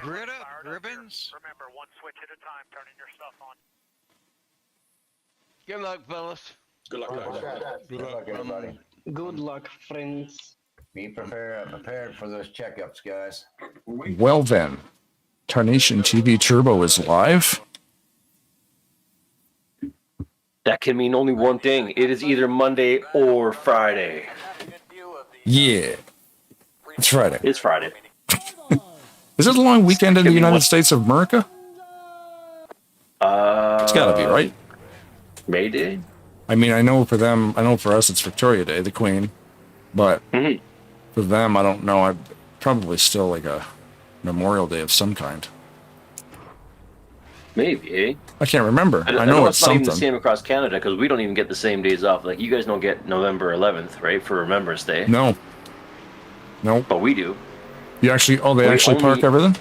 Grid up, ribbons. Remember, one switch at a time, turning your stuff on. Good luck, fellas. Good luck, guys. Good luck, everybody. Good luck, friends. Be prepared for those checkups, guys. Well then, Tarnation TV Turbo is live. That can mean only one thing. It is either Monday or Friday. Yeah, it's Friday. It's Friday. Is it a long weekend in the United States of America? It's got to be, right? May Day? I mean, I know for them, I know for us it's Victoria Day, the Queen, but for them, I don't know. I probably still like a Memorial Day of some kind. Maybe, eh? I can't remember. I know it's not something. even the same across Canada because we don't even get the same days off. Like you guys don't get November 11th, right, for Remembrance Day. No. But we do. You actually? Oh, they actually park everything.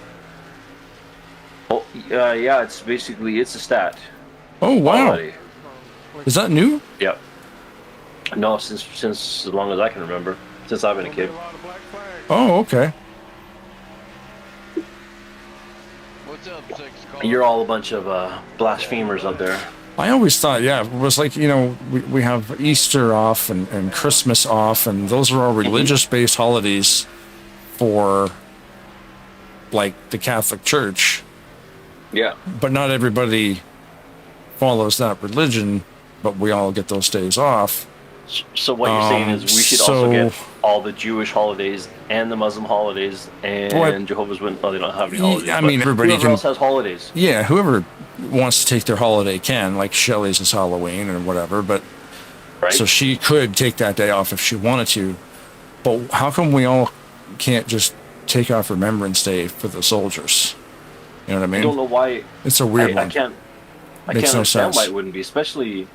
Oh, yeah. It's basically a stat. Oh wow! Already. Is that new? Yep. No, since as long as I can remember, since I've been a kid. Oh, okay. What's up, Six? You're all a bunch of blasphemers out there. I always thought, yeah, it was like, you know, we have Easter off and Christmas off, and those are all religious-based holidays for, like, the Catholic Church. Yeah. But not everybody follows that religion, but we all get those days off. So what you're saying is we should also get all the Jewish holidays and the Muslim holidays and Jehovah's Witness. Oh, they don't have any holidays. I mean, everybody whoever else has holidays. Yeah, whoever wants to take their holiday can. Like Shelley's is Halloween and whatever, but so she could take that day off if she wanted to. But how come we all can't just take off Remembrance Day for the soldiers? You know what I mean? I don't know why. It's a weird one. I can't understand why it wouldn't be, especially.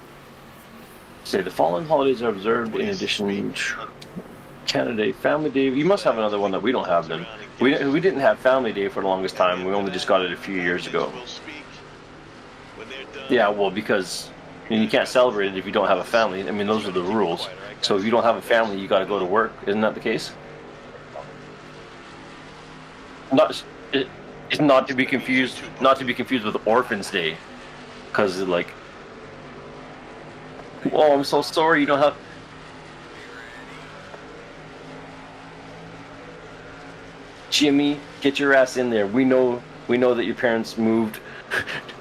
Say the following holidays are observed in addition to Canada Day, Family Day. You must have another one that we don't have then. We didn't have Family Day for the longest time. We only just got it a few years ago. Yeah, well, because you can't celebrate it if you don't have a family. I mean, those are the rules. So if you don't have a family, you got to go to work. Isn't that the case? It's not to be confused. Not to be confused with Orphans Day, because like. Oh, I'm so sorry you don't have... Jimmy, get your ass in there. We know that your parents moved.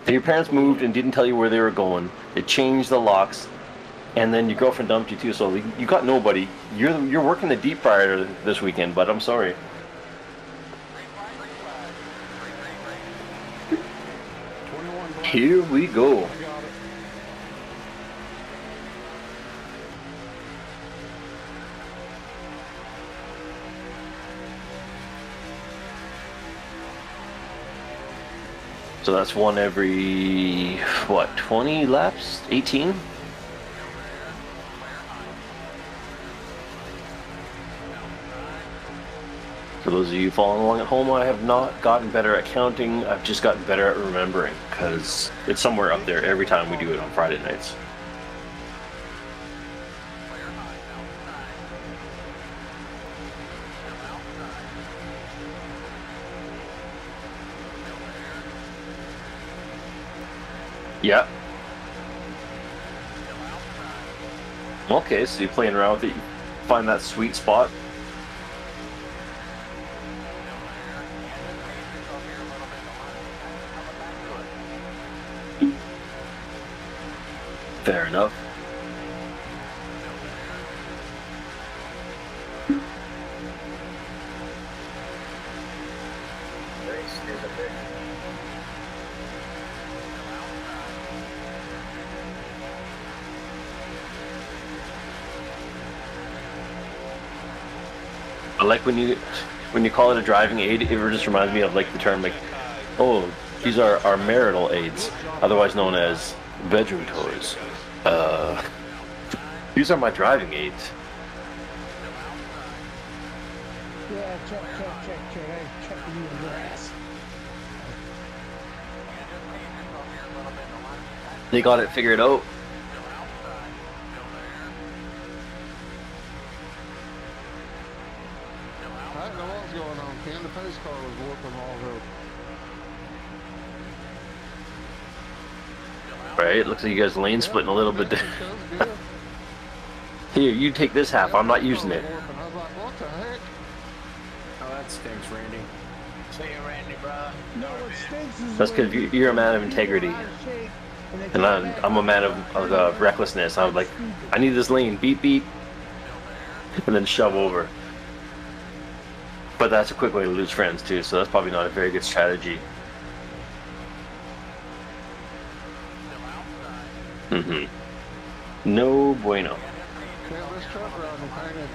Your parents moved and didn't tell you where they were going. They changed the locks, and then your girlfriend dumped you too. So you got nobody. You're working the deep fryer this weekend, but I'm sorry. Here we go. So that's one every, what, 20 laps? 18? For those of you following along at home, I have not gotten better at counting. I've just gotten better at remembering, because it's somewhere up there every time we do it on Friday nights. Yeah. Okay, so you're playing around with it. You find that sweet spot. Fair enough. I like when you call it a driving aid, it just reminds me of like the term like, oh, these are our marital aids, otherwise known as bedroom toys. These are my driving aids. Yeah, check. Hey, check you in your ass. They got it figured out. I don't know what's going on, Ken. The pace car was warping all over. Right? Looks like you guys lane splitting a little bit. Here, you take this half. I'm not using it. I was like, what the heck? Oh, that stinks, Randy. See you, Randy, bro. No, what stinks is That's when because you're a man of integrity. And I'm a man of recklessness. I'm like, I need this lane. Beep, beep. And then shove over. But that's a quick way to lose friends, too. So that's probably not a very good strategy. No bueno. Can't this truck riding painted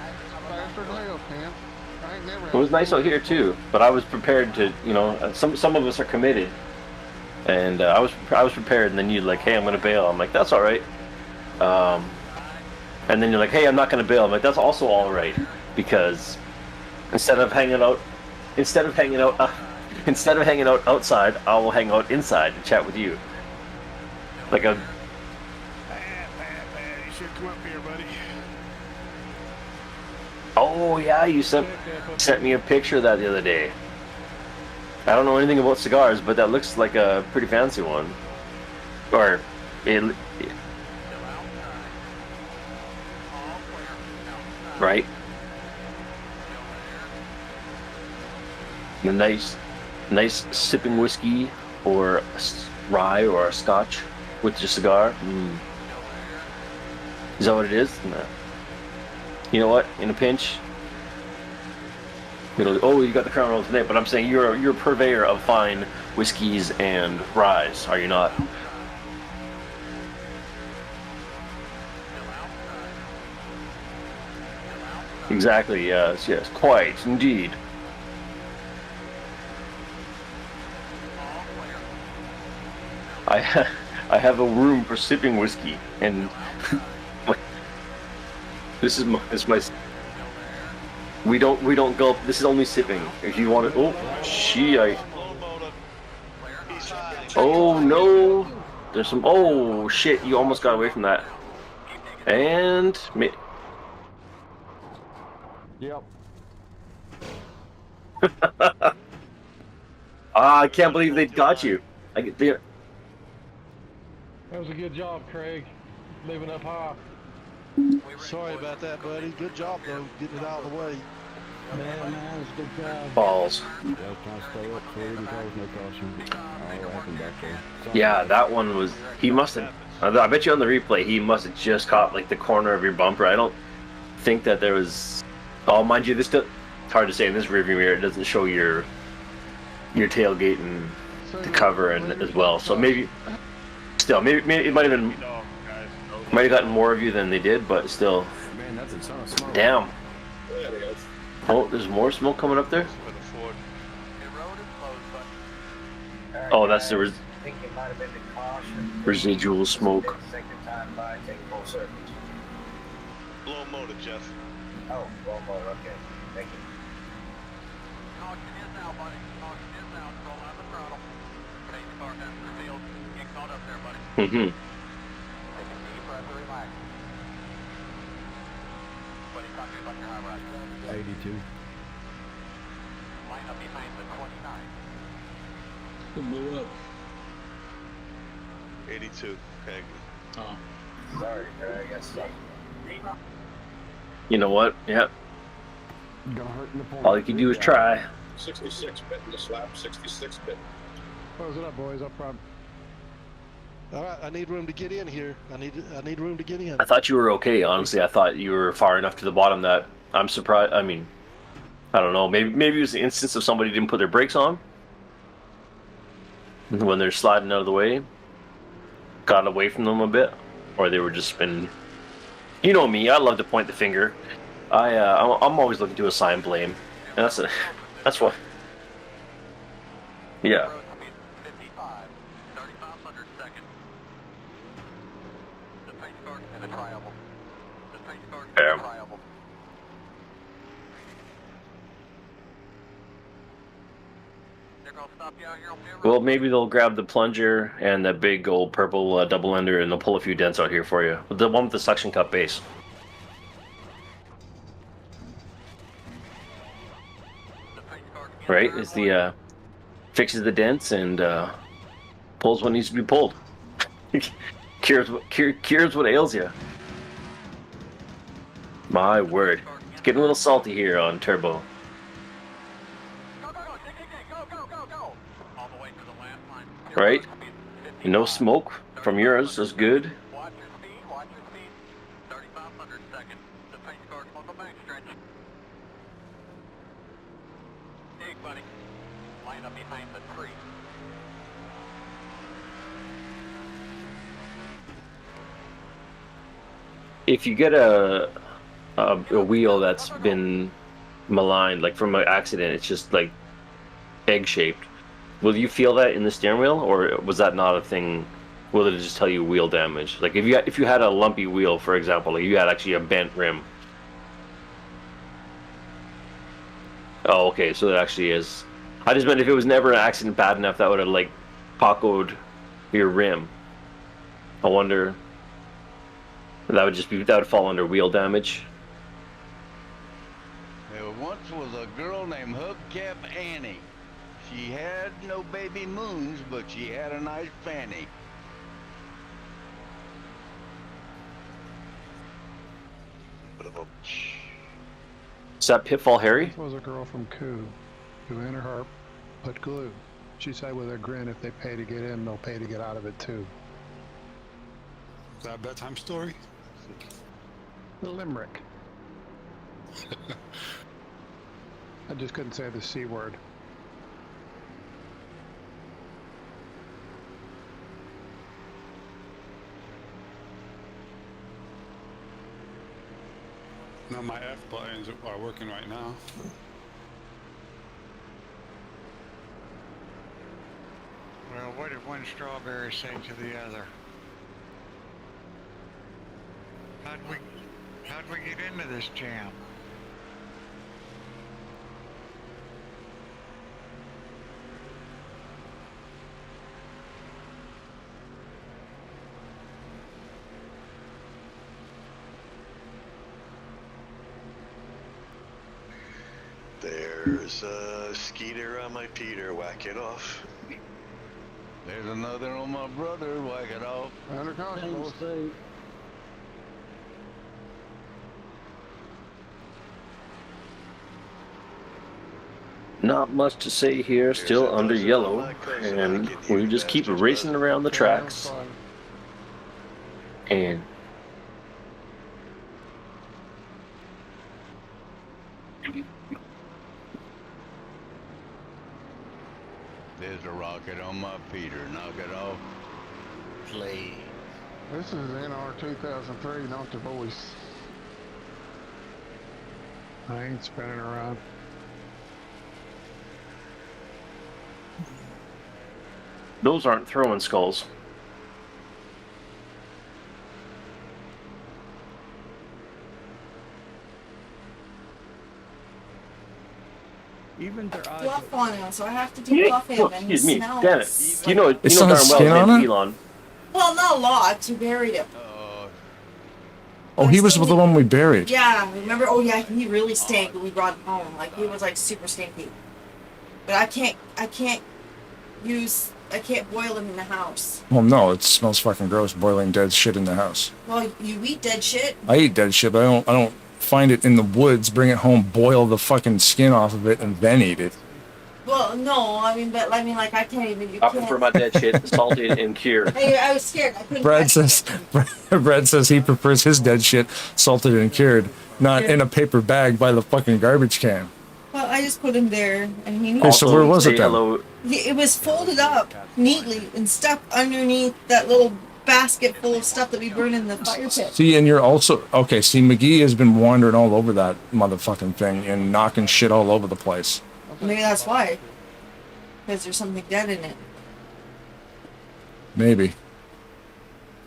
faster than hell, man. I ain't never It was nice out here too, but I was prepared to, you know, some of us are committed, and I was prepared. And then you're like, hey, I'm gonna bail. I'm like, that's all right. And then you're like, hey, I'm not gonna bail. I'm like, that's also all right, because instead of hanging out outside, I will hang out inside and chat with you. Like a You should come up here, buddy. Oh yeah, you sent me a picture of that the other day. I don't know anything about cigars, but that looks like a pretty fancy one. Or right? A nice sipping whiskey or rye or a scotch with your cigar. Is that what it is? No. You know what? In a pinch, oh, you got the Crown Royal today, but I'm saying you're a purveyor of fine whiskeys and ryes, are you not? Exactly. Yes. Yes. Quite indeed. I have a room for sipping whiskey, and this is my. We don't gulp. This is only sipping. If you want it. Oh, oh no. There's some. Oh shit! You almost got away from that. And Yep. I can't believe they got you. That was a good job, Craig. Living up high. Sorry about that, buddy. Good job, though, getting it out of the way. Man, that was a good job. balls. Yeah, trying to stay up so we can cause no caution. What happened back there? Yeah, that one was. He must have. I bet you on the replay, he must have just caught like the corner of your bumper. I don't think that there was. Oh, mind you, this still. It's hard to say in this rearview mirror. It doesn't show your tailgate and the cover and as well. So maybe. Still, maybe it might have been. Might have gotten more of you than they did, but still. Man, that's a ton of smoke. Damn. Oh, there's more smoke coming up there? Oh, that's the I think it might have been the caution. residual smoke. Second time by, take full circuit. Low motor, Jeff. Oh, well, okay. Thank you. Caution is out, buddy. Caution is out. Roll out the throttle. Take the car down to the field. Get caught up there, buddy. Mm-hmm. Take a deep breath and relax. Buddy, concentrate on your high ride. 82. Line up behind the 29. Blew up. 82. Okay. Oh. Sorry, I guess so. You know what? Yep. Gonna hurt in the point. All you can do is try. 66 bit in the slap, 66 bit. Close it up, boys, up front. All right, I need room to get in here. I need room to get in. I thought you were okay, honestly. I thought you were far enough to the bottom that I'm surprised. I mean, I don't know. Maybe it was the instance of somebody didn't put their brakes on when they're sliding out of the way, got away from them a bit, or they were just spinning. You know me. I love to point the finger. I'm always looking to assign blame, and that's what. Yeah. 55. 3500 seconds. The pace car and the triangle. The pace car and Yeah. the triangle. They're gonna stop you out here on pit road. Well, maybe they'll grab the plunger and the big old purple double ender, and they'll pull a few dents out here for you. The one with the suction cup base. The pace car can get Right? third Is the fixes the dents and pulls what needs to be pulled. Cures what ails you. My word. It's getting a little salty here on turbo. Go, go, go, go. All the way to the last line. Right? No smoke from yours is good. Watch your speed, watch your speed. 3,500 seconds. The pace car's on the back stretch. Dig, buddy. Line up behind the tree. If you get a wheel that's been maligned, like from an accident, it's just like egg-shaped. Will you feel that in the steering wheel, or was that not a thing? Will it just tell you wheel damage? Like if you had a lumpy wheel, for example, like you had actually a bent rim. Oh, okay, so it actually is. I just meant if it was never an accident bad enough, that would have like pocoed your rim. I wonder. That would fall under wheel damage. There once was a girl named Hubcap Annie. She had no baby moons, but she had a nice fanny. Is that Pitfall Harry? This was a girl from Coo who in her heart put glue. She said with a grin, if they pay to get in, they'll pay to get out of it too. Is that a bedtime story? The limerick. I just couldn't say the C word. No, my F buttons are working right now. Well, what did one strawberry say to the other? How'd we get into this jam? There's a skeeter on my Peter, whack it off. There's another on my brother, whack it off. Under caution. Not much to say here, still under yellow, and we just keep racing around the tracks. And There's a rocket on my Peter, knock it off. Play. This is NR 2003, not the voice. I ain't spinning around. those aren't throwing skulls. Even their eyes. Fluff on him, so I have to defluff him. And Excuse me, smells. damn it. You know It darn still has well skin his on name's it? Elon. Well, not a lot. You buried him. Oh, he was the one we buried. Yeah, remember? Oh, yeah, he really stank when we brought him home. Like, he was, like, super stinky. But I can't boil him in the house. Well, no, it smells fucking gross boiling dead shit in the house. Well, you eat dead shit? I eat dead shit, but I don't find it in the woods, bring it home, boil the fucking skin off of it, and then eat it. Well, no, I mean, like, I can't even, you I can't. prefer my dead shit salted and cured. I was scared. I couldn't. Brad says he prefers his dead shit salted and cured, not in a paper bag by the fucking garbage can. Well, I just put him there, and he knew. Okay, so where was it then? It was folded up neatly and stuck underneath that little basket full of stuff that we burn in the fire pit. See, and you're also okay. See, McGee has been wandering all over that motherfucking thing and knocking shit all over the place. Maybe that's why. Because there's something dead in it. Maybe.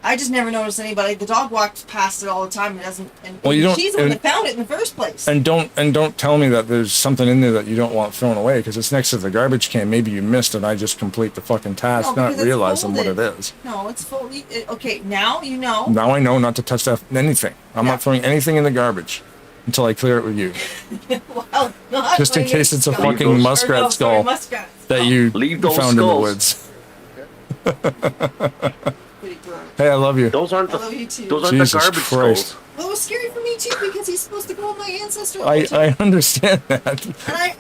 I just never noticed anybody. The dog walks past it all the time and doesn't. And Well, you don't- she's the one and- that found it in the first place. And don't tell me that there's something in there that you don't want thrown away because it's next to the garbage can. Maybe you missed and I just complete the fucking task, No, not because it's realizing what it folded. is. No, it's fully. Okay, now you know. Now I know not to touch that anything. I'm not throwing anything in the garbage until I clear it with you. Well, not Just in when case it's a skull. fucking Or no, muskrat sorry, skull muskrat. that you Leave those found in the skulls. woods. Pretty gross. Hey, I love you. Those aren't I love you too. those aren't Jesus the garbage Christ. skulls. Well, it was scary for me too because he's supposed to go on my ancestral. I understand that.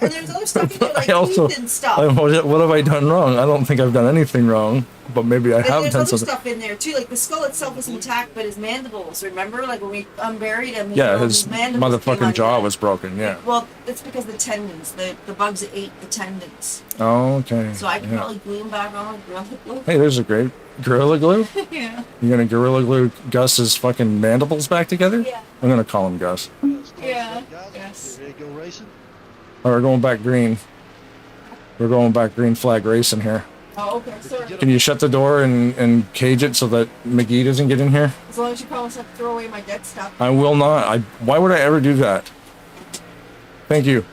And there's other stuff in there like I also, teeth and stuff. what have I done wrong? I don't think I've done anything wrong, but maybe I And have there's done other something. stuff in there too, like the skull itself was intact, but his mandibles. Remember, like when we unburied him, Yeah, his mandibles came motherfucking jaw undone. was broken. Yeah. Well, it's because the tendons, the bugs ate the tendons. Oh, okay. So I can Yeah. probably glue him back on with Gorilla Glue. Hey, there's a great Gorilla Glue. Yeah. You gonna Gorilla Glue Gus's fucking mandibles back together? Yeah. I'm gonna call him Gus. Yeah. Yes. Ready to go racing? Oh, we're going back green. We're going back green flag racing here. Oh, okay. Sorry. Can you shut the door and cage it so that McGee doesn't get in here? As long as you promise not to throw away my dead stuff. I will not. Why would I ever do that? Thank you.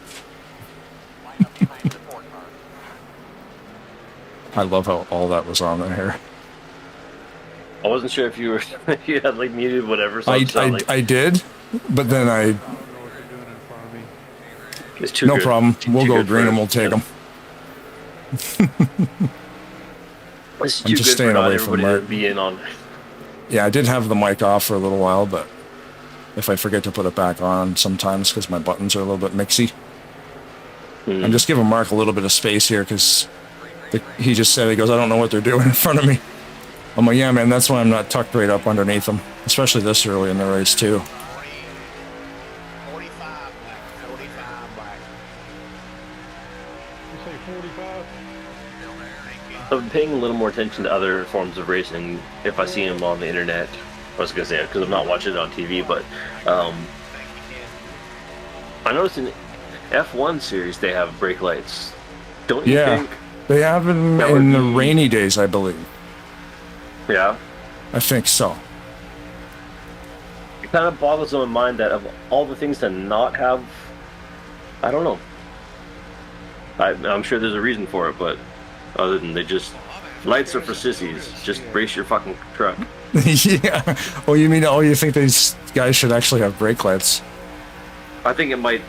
I love how all that was on there. I wasn't sure if you were if you had like muted whatever. So I did, but then I. It's too No good. problem. We'll Too go good green for- and we'll take them. It's I'm too just good for staying not away from everybody to Mark. be in on. Yeah, I did have the mic off for a little while, but if I forget to put it back on sometimes because my buttons are a little bit mixy. I'm just giving Mark a little bit of space here because he just said, he goes, I don't know what they're doing in front of me. I'm like, yeah, man, that's why I'm not tucked right up underneath them, especially this early in the race, too. 45 black. 45 black. You say 45? I've been paying a little more attention to other forms of racing if I see them on the internet. I was gonna say it because I'm not watching it on TV, but I noticed in F1 series they have brake lights. Don't you think? They have them that would in the be- rainy days, I believe. Yeah. I think so. It kind of boggles my mind that of all the things to not have, I don't know. I'm sure there's a reason for it, but other than they just lights are for sissies. Just brace your fucking truck. Yeah. Well, you mean, you think these guys should actually have brake lights? I think it might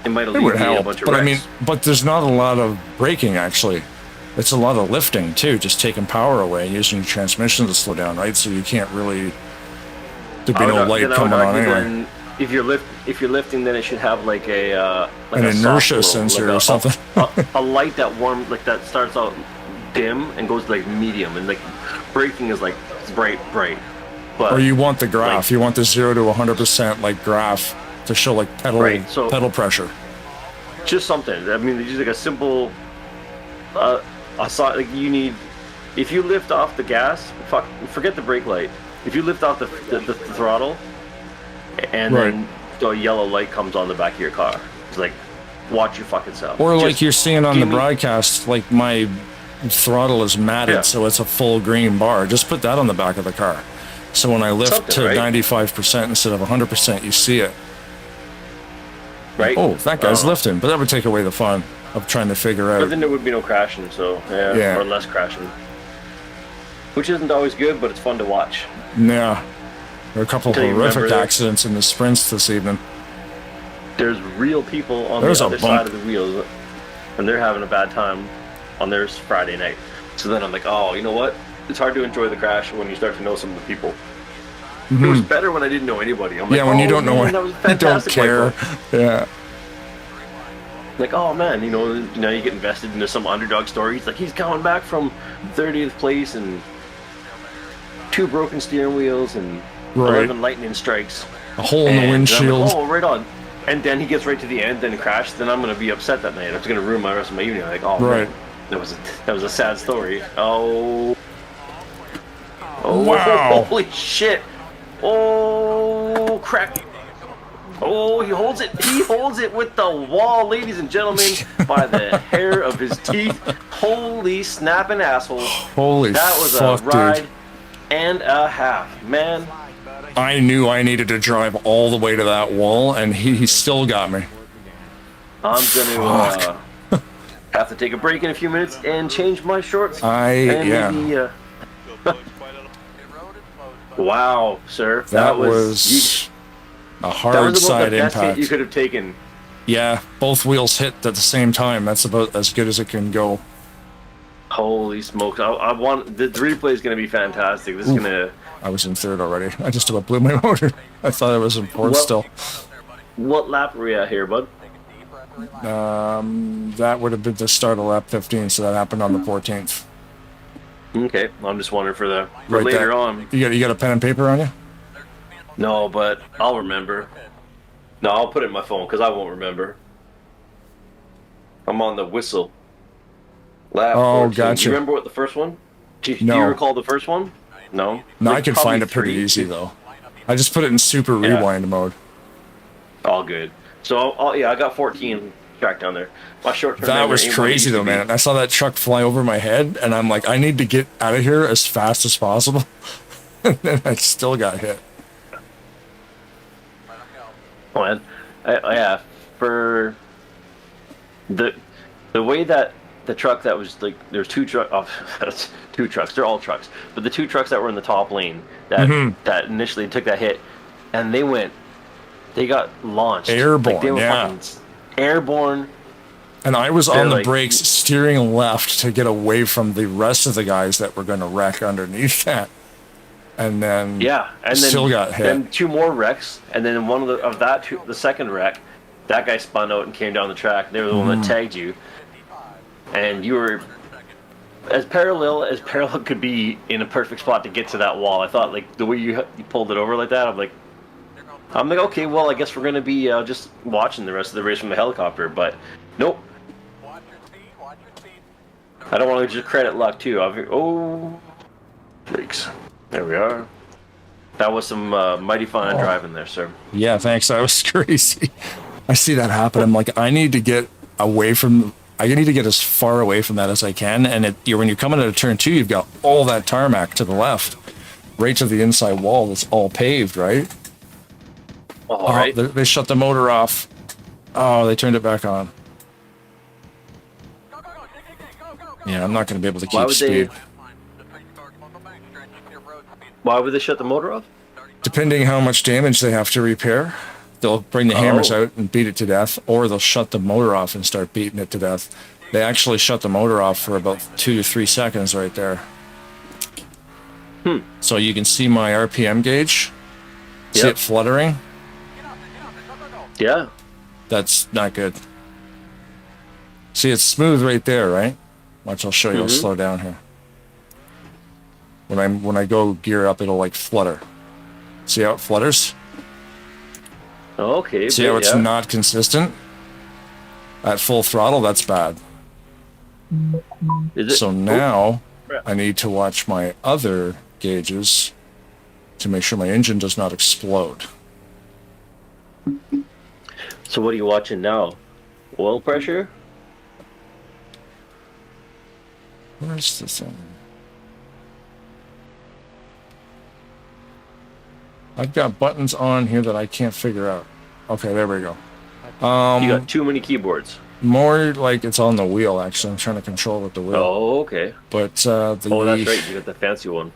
It would alleviate a help, bunch of but I wrecks. mean, but there's not a lot of braking actually. It's a lot of lifting too, just taking power away, using your transmission to slow down, right? So you can't really. There'd be no light coming on anyway. Then if you're lifting, then it should have like a like An a soft inertia glow, sensor like or something. a light that that starts out dim and goes like medium, and like braking is like bright. But Or you want the graph. like- You want the 0 to 100% like graph to show like pedal Right, so- pedal pressure. just something. I mean, just like a simple. Like you need, if you lift off the gas, forget the brake light. If you lift off the throttle, and then the yellow light comes on the back of your car, it's like, watch your fucking self. Or like Just you're seeing on the give me- broadcast, like my throttle is matted, Yeah. so it's a full green bar. Just put that on the back of the car. So when I lift Something, to right? 95% instead of 100%, you see it. Right. Oh, that guy's lifting, but that would take away the fun of trying to figure But out. then there would be no crashing, so Yeah. or less crashing, which isn't always good, but it's fun to watch. Yeah, there are a couple of Until you horrific remember that- accidents in the sprints this evening. There's real people on There's the a other bump. side of the wheels, and they're having a bad time on their Friday night. So then I'm like, oh, you know what? It's hard to enjoy the crash when you start to know some of the people. It was better when I didn't know anybody. I'm like, Yeah, when you oh, don't know man, it, that was you don't fantastic, care. Michael. Yeah. Like, oh man, you know, you get invested into some underdog story. It's like he's coming back from 30th place and 2 broken steering wheels and Right. 11 lightning strikes. A hole in the And I'm windshield. like, oh, right on. And then he gets right to the end, then crashes. Then I'm gonna be upset that night. It's gonna ruin my rest of my evening. Like, oh Right. man, that was a sad story. Oh, Wow. Holy shit! Oh crap! Oh, he holds it. He holds it with the wall, ladies and gentlemen, by the hair of his teeth. Holy snapping asshole! Holy That was fuck, a ride dude. and a half, man. I knew I needed to drive all the way to that wall, and he still got me. I'm gonna have to take a break in a few minutes and change my shorts. And yeah. maybe, wow, sir, That was a that hard was about side the best hit impact. you could have taken. Yeah, both wheels hit at the same time. That's about as good as it can go. Holy smokes! I want the replay is going to be fantastic. This is going to. I was in third already. I just about blew my motor. I thought I was in fourth still. What lap were we at here, bud? That would have been the start of lap 15, so that happened on the 14th. Okay, I'm just wondering for Right later there. on. You got a pen and paper on you? No, but I'll remember. No, I'll put it in my phone because I won't remember. I'm on the whistle. Lap 14. Gotcha. Do you remember what the first one? Do you recall the first one? No? No, There's I can probably find it pretty 3. easy, though. I just put it in super rewind mode. All good. So, I got 14 tracked down there. My short-term That memory was ain't what it crazy, used to though, be. man. I saw that truck fly over my head, and I'm like, I need to get out of here as fast as possible. And then I still got hit. Oh, man. Yeah, for the way that the truck that was like, there's 2 trucks, that's 2 trucks, they're all trucks, but the 2 trucks that were in the top lane that initially took that hit, and they got launched. Airborne, like they were yeah. Airborne. And I was on the like, brakes steering left to get away from the rest of the guys that were going to wreck underneath that. And then and still then, got hit. Then 2 more wrecks, and then one of the second wreck, that guy spun out and came down the track. They were the one that tagged you, and you were as parallel could be in a perfect spot to get to that wall. I thought like the way you pulled it over like that. I'm like, okay, well, I guess we're gonna be just watching the rest of the race from the helicopter. But nope. I don't want to just credit luck too. Brakes. There we are. That was some mighty fun driving there, sir. Yeah, thanks. That was crazy. I see that happen. I'm like, I need to get away from. I need to get as far away from that as I can. And when you're coming out of turn 2, you've got all that tarmac to the left, right to the inside wall. That's all paved, right? All right. They shut the motor off. Oh, they turned it back on. Yeah, I'm not going to be able to keep speed. Why would they shut the motor off? Depending how much damage they have to repair, they'll bring the hammers out and beat it to death, or they'll shut the motor off and start beating it to death. They actually shut the motor off for about 2 to 3 seconds right there. So you can see my RPM gauge. See it fluttering? Yeah. That's not good. See, it's smooth right there, right? Watch, I'll show you. I'll slow down here. When I go gear up, it'll like flutter. See how it flutters? Okay. See how it's not consistent? At full throttle, that's bad. So now I need to watch my other gauges to make sure my engine does not explode. So what are you watching now? Oil pressure? Where's this thing? I've got buttons on here that I can't figure out. Okay, there we go. You got too many keyboards. More like it's on the wheel, actually. I'm trying to control with the wheel. Oh, okay. But that's right. You got the fancy one.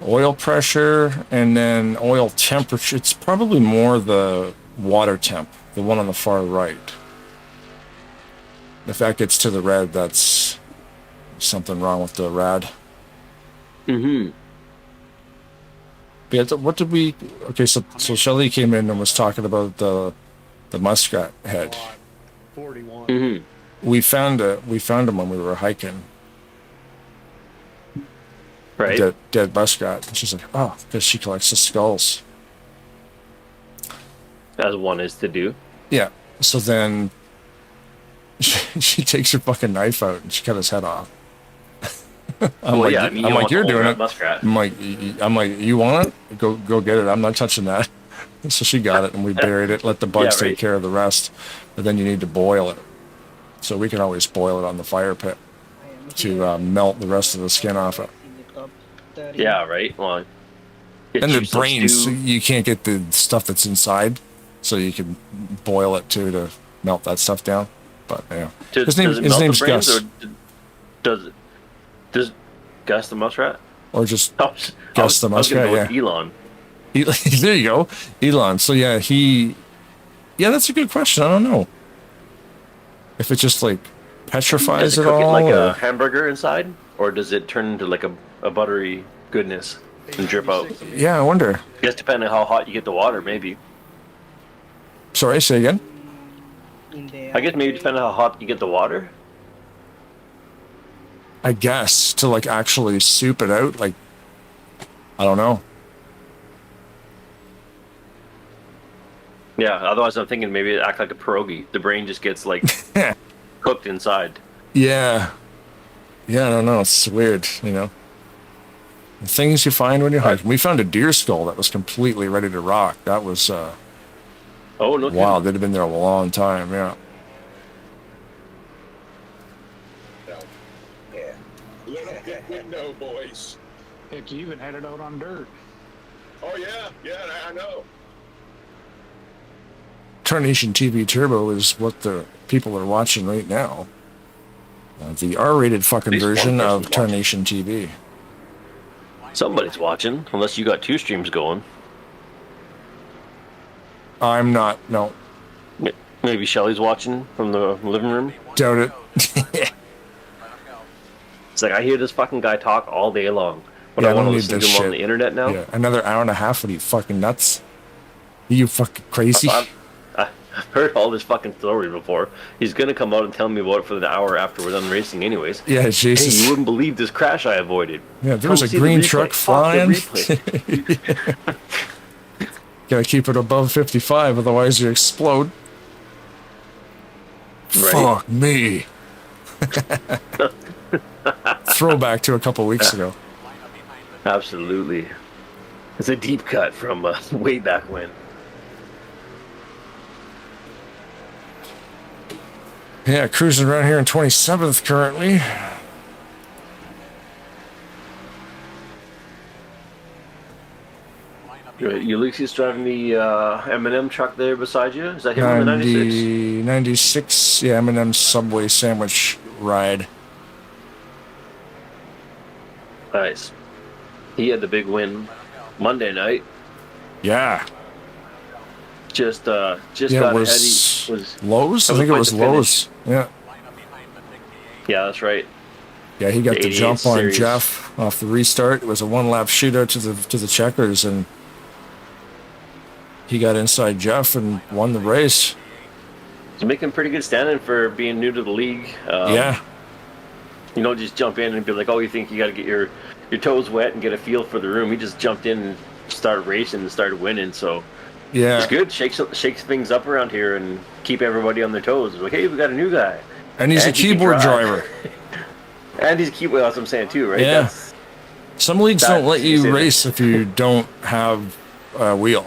Oil pressure and then oil temperature. It's probably more the water temp, the one on the far right. If that gets to the red, that's something wrong with the rad. Yeah, what did we? Okay, so Shelly came in and was talking about the muskrat head. 41. We found him when we were hiking. Right. Dead muskrat. And she's like, oh, because she collects the skulls. As one is to do. Yeah. So then she takes her fucking knife out and she cut his head off. I'm like, you're doing it. Muskrat. I'm like, you want it? Go get it. I'm not touching that. So she got it and we buried it. Let the bugs take care of the rest. But then you need to boil it. So we can always boil it on the fire pit to melt the rest of the skin off it. Yeah, right. Well, and the brains, you can't get the stuff that's inside, so you can boil it too to melt that stuff down. But yeah, his name's Gus. Does Gus the muskrat? Or just Gus the muskrat? Yeah. Elon. There you go, Elon. So yeah, that's a good question. I don't know if it's just like petrifies Does it it cook it all. like or- a hamburger inside, or does it turn into like a buttery goodness and drip out? Yeah, I wonder. I guess depending on how hot you get the water, maybe. Sorry, say again. I guess maybe depending on how hot you get the water. I guess to like actually soup it out, like I don't know. Yeah. Otherwise, I'm thinking maybe it act like a pierogi. The brain just gets like cooked inside. Yeah, I don't know. It's weird, you know. The things you find when you're hiking. We found a deer skull that was completely ready to rock. That was Oh no! wow. They'd have been there a long time. Yeah. Yeah. Window, boys. Heck, you even had it out on dirt. Oh, yeah, I know. Tarnation TV Turbo is what the people are watching right now. The R-rated fucking At least one version person's of watching. Tarnation TV. Somebody's watching, unless you got 2 streams going. I'm not. No, Maybe Shelly's watching from the living room. doubt it. It's like I hear this fucking guy talk all day long, but I I want don't to need listen to this him on shit. the internet now. Yeah, another hour and a half. What are you fucking nuts? Are you fucking crazy? I've heard all this fucking story before. He's gonna come out and tell me about it for the hour after we're done racing, anyways. Yeah, Jesus. Hey, you wouldn't believe this crash I avoided. Yeah, there Come was a see the green replay. truck Off the flying. replay. Gotta keep it above 55, otherwise you explode. Right. Fuck me. Throwback to a couple weeks ago. Absolutely. It's a deep cut from way back when. Yeah, cruising around here in 27th currently. Ulysses driving the M&M truck there beside you? Is that him on the 96? 96, yeah, M&M Subway sandwich ride. Nice. He had the big win Monday night. Yeah. Just Yeah, got it was ahead. He was Lowe's? I that think it quite was the Lowe's. Yeah. Yeah, that's right. Yeah, he got The the 88 jump on series. Jeff off the restart. It was a one-lap shootout to the checkers, and he got inside Jeff and won the race. He's making pretty good standing for being new to the league. Yeah. You don't just jump in and be like, oh, you think you got to get your toes wet and get a feel for the room. He just jumped in and started racing and started winning. So Yeah. it's good. Shakes things up around here and keep everybody on their toes. Like, hey, we got a new guy. And he's a he can keyboard drive. driver. And he's a keyboard. That's what I'm saying too, right? Yeah. That's, Some leagues that- don't let you say you that. race if you don't have a wheel.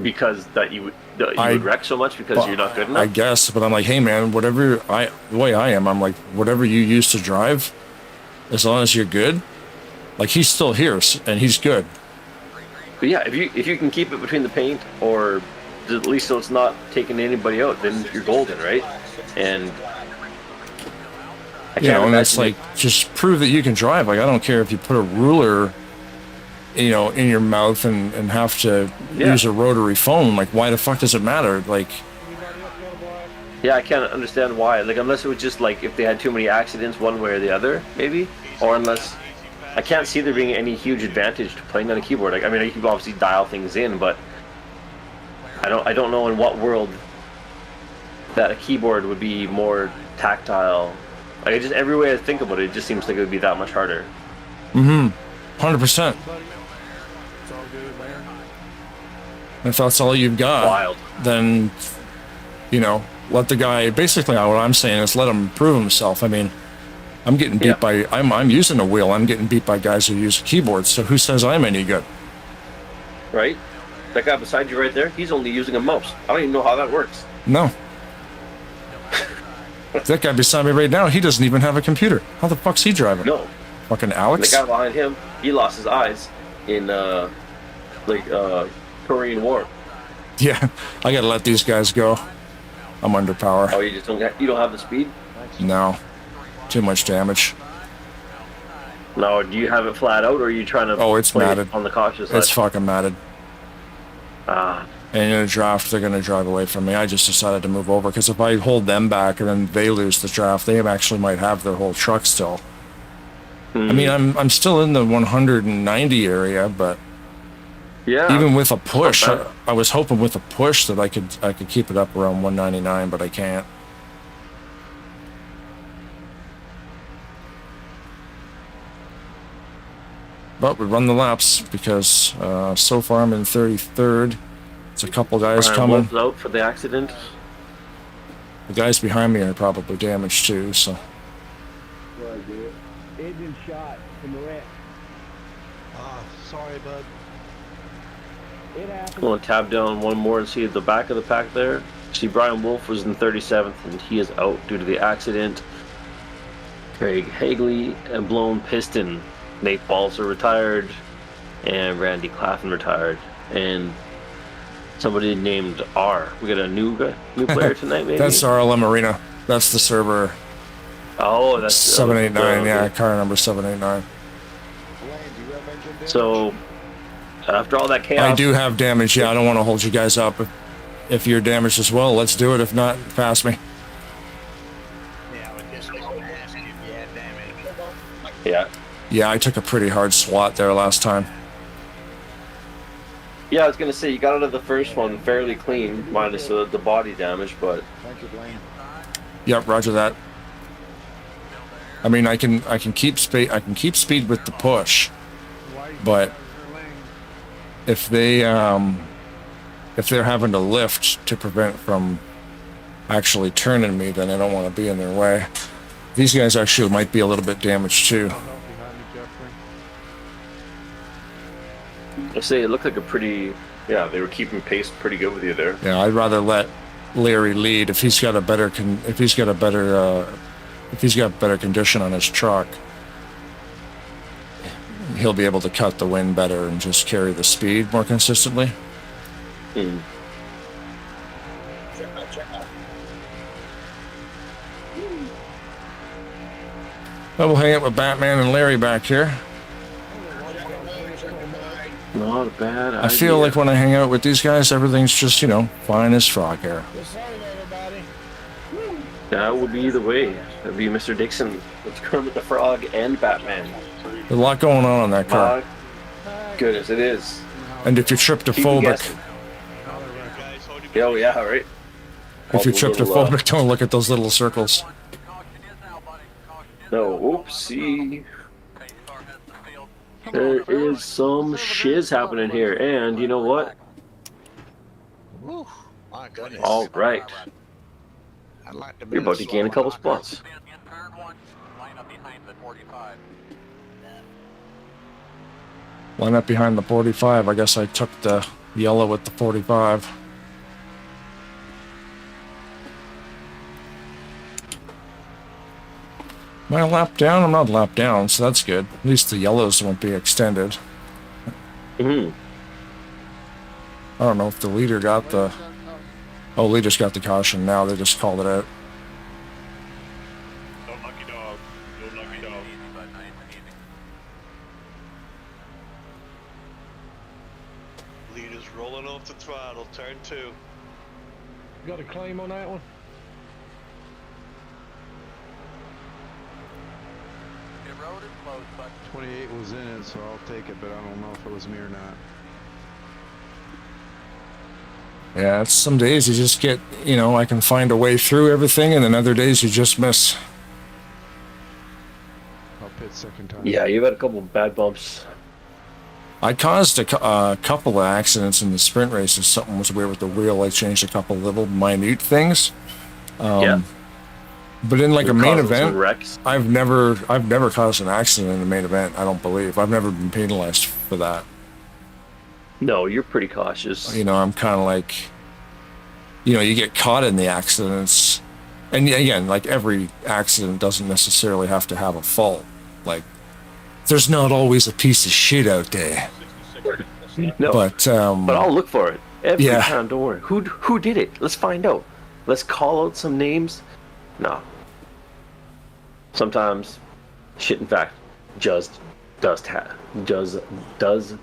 because that you would I- wreck so much because you're not good enough. I guess, but I'm like, hey man, whatever the way I am, I'm like, whatever you use to drive, as long as you're good. Like he's still here and he's good. But yeah, if you can keep it between the paint, or at least so it's not taking anybody out, then you're golden, right? And I You know, and it's imagine like, just prove that you can drive. Like I don't care if you put a ruler, you know, in your mouth and have to use a rotary phone. Like why the fuck does it matter? Like, yeah, I can't understand why. Like unless it was just like if they had too many accidents one way or the other, maybe, or unless I can't see there being any huge advantage to playing on a keyboard. Like I mean, you can obviously dial things in, but I don't know in what world that a keyboard would be more tactile. Like it just every way I think about it, it just seems like it would be that much harder. 100%. If that's all you've got, Wild. then, you know, let the guy, basically what I'm saying is let him prove himself. I mean, I'm getting beat by, I'm using a wheel, I'm getting beat by guys who use keyboards, so who says I'm any good? Right? That guy beside you right there, he's only using a mouse. I don't even know how that works. No. That guy beside me right now, he doesn't even have a computer. How the fuck's he driving? No. Fucking The Alex? guy behind him, he lost his eyes in Korean War. Yeah, I gotta let these guys go. I'm under power. Oh, you don't have the speed? No. Too much damage. No, do you have it flat out, or are you trying to Oh, it's play matted. on the cautious side? It's fucking matted. Ah, And in a draft, they're going to drive away from me. I just decided to move over because if I hold them back and then they lose the draft, they actually might have their whole truck still. I mean, I'm still in the 190 area, but yeah, even with a push, I was hoping with a push that I could keep it up around 199, but I can't. But we run the laps because so far I'm in 33rd. It's a couple guys coming. Wolf's out for the accident. The guys behind me are probably damaged too, so. Engine shot in the wreck. Sorry, bud. It happened. I'm going to tab down one more and see at the back of the pack there. See, Brian Wolf was in 37th, and he is out due to the accident. Craig Hagley and blown piston. Nate Balser retired, and Randy Claffen retired, and somebody named R. We got a new player tonight, maybe. That's RLM Arena. That's the server. Oh, that's 789. Yeah, car number 789. So after all that chaos, I do have damage. Yeah, I don't want to hold you guys up. If you're damaged as well, let's do it. If not, pass me. Yeah, I was just going to ask you if you had damage. Yeah. Yeah, I took a pretty hard swat there last time. Yeah, I was gonna say you got out of the first one fairly clean, minus the body damage, but. Thank you, Blaine. Yep, roger that. I mean, I can keep speed. I can keep speed with the push, but if they're having to lift to prevent from actually turning me, then I don't want to be in their way. These guys actually might be a little bit damaged too. I say it looked like a pretty. Yeah, they were keeping pace pretty good with you there. Yeah, I'd rather let Larry lead if he's got better condition on his truck. He'll be able to cut the wind better and just carry the speed more consistently. Mm. Well, we'll hang out with Batman and Larry back here. Not a bad idea. I feel like when I hang out with these guys, everything's just, fine as frog hair. That would be either way. That'd be Mr. Dixon with Kermit the Frog and Batman. There's a lot going on that car. Goodness, it is. And if you're tryptophobic, oh yeah, right. if you're tryptophobic, don't look at those little circles. No, oopsie. There is some shiz happening here, and you know what? Whew, my goodness. All right. I'd like to You're about to gain a couple spots. Line up behind the 45. I guess I took the yellow with the 45. Am I a lap down? I'm not a lap down, so that's good. At least the yellows won't be extended. Mm-hmm. I don't know if the leader got the... Oh, leader's got the caution now. They just called it out. No lucky dog. No lucky dog. Leader's rolling off the throttle. Turn 2. Got a claim on that one? The road is closed, but 28 was in it, so I'll take it, but I don't know if it was me or not. Yeah, it's some days you just get, I can find a way through everything, and then other days you just miss. I'll pit second time. Yeah, you've had a couple of bad bumps. I caused a couple of accidents in the sprint races. Something was weird with the wheel. I changed a couple little minute things. Yeah. But in like a main event, wrecks. I've never caused an accident in the main event. I don't believe. I've never been penalized for that. No, you're pretty cautious. I'm kind of like, you get caught in the accidents. And again, like every accident doesn't necessarily have to have a fault. Like, there's not always a piece of shit out there. No, but I'll look for it every yeah. time. Don't worry. Who did it? Let's find out. Let's call out some names. No. Sometimes, shit. In fact, does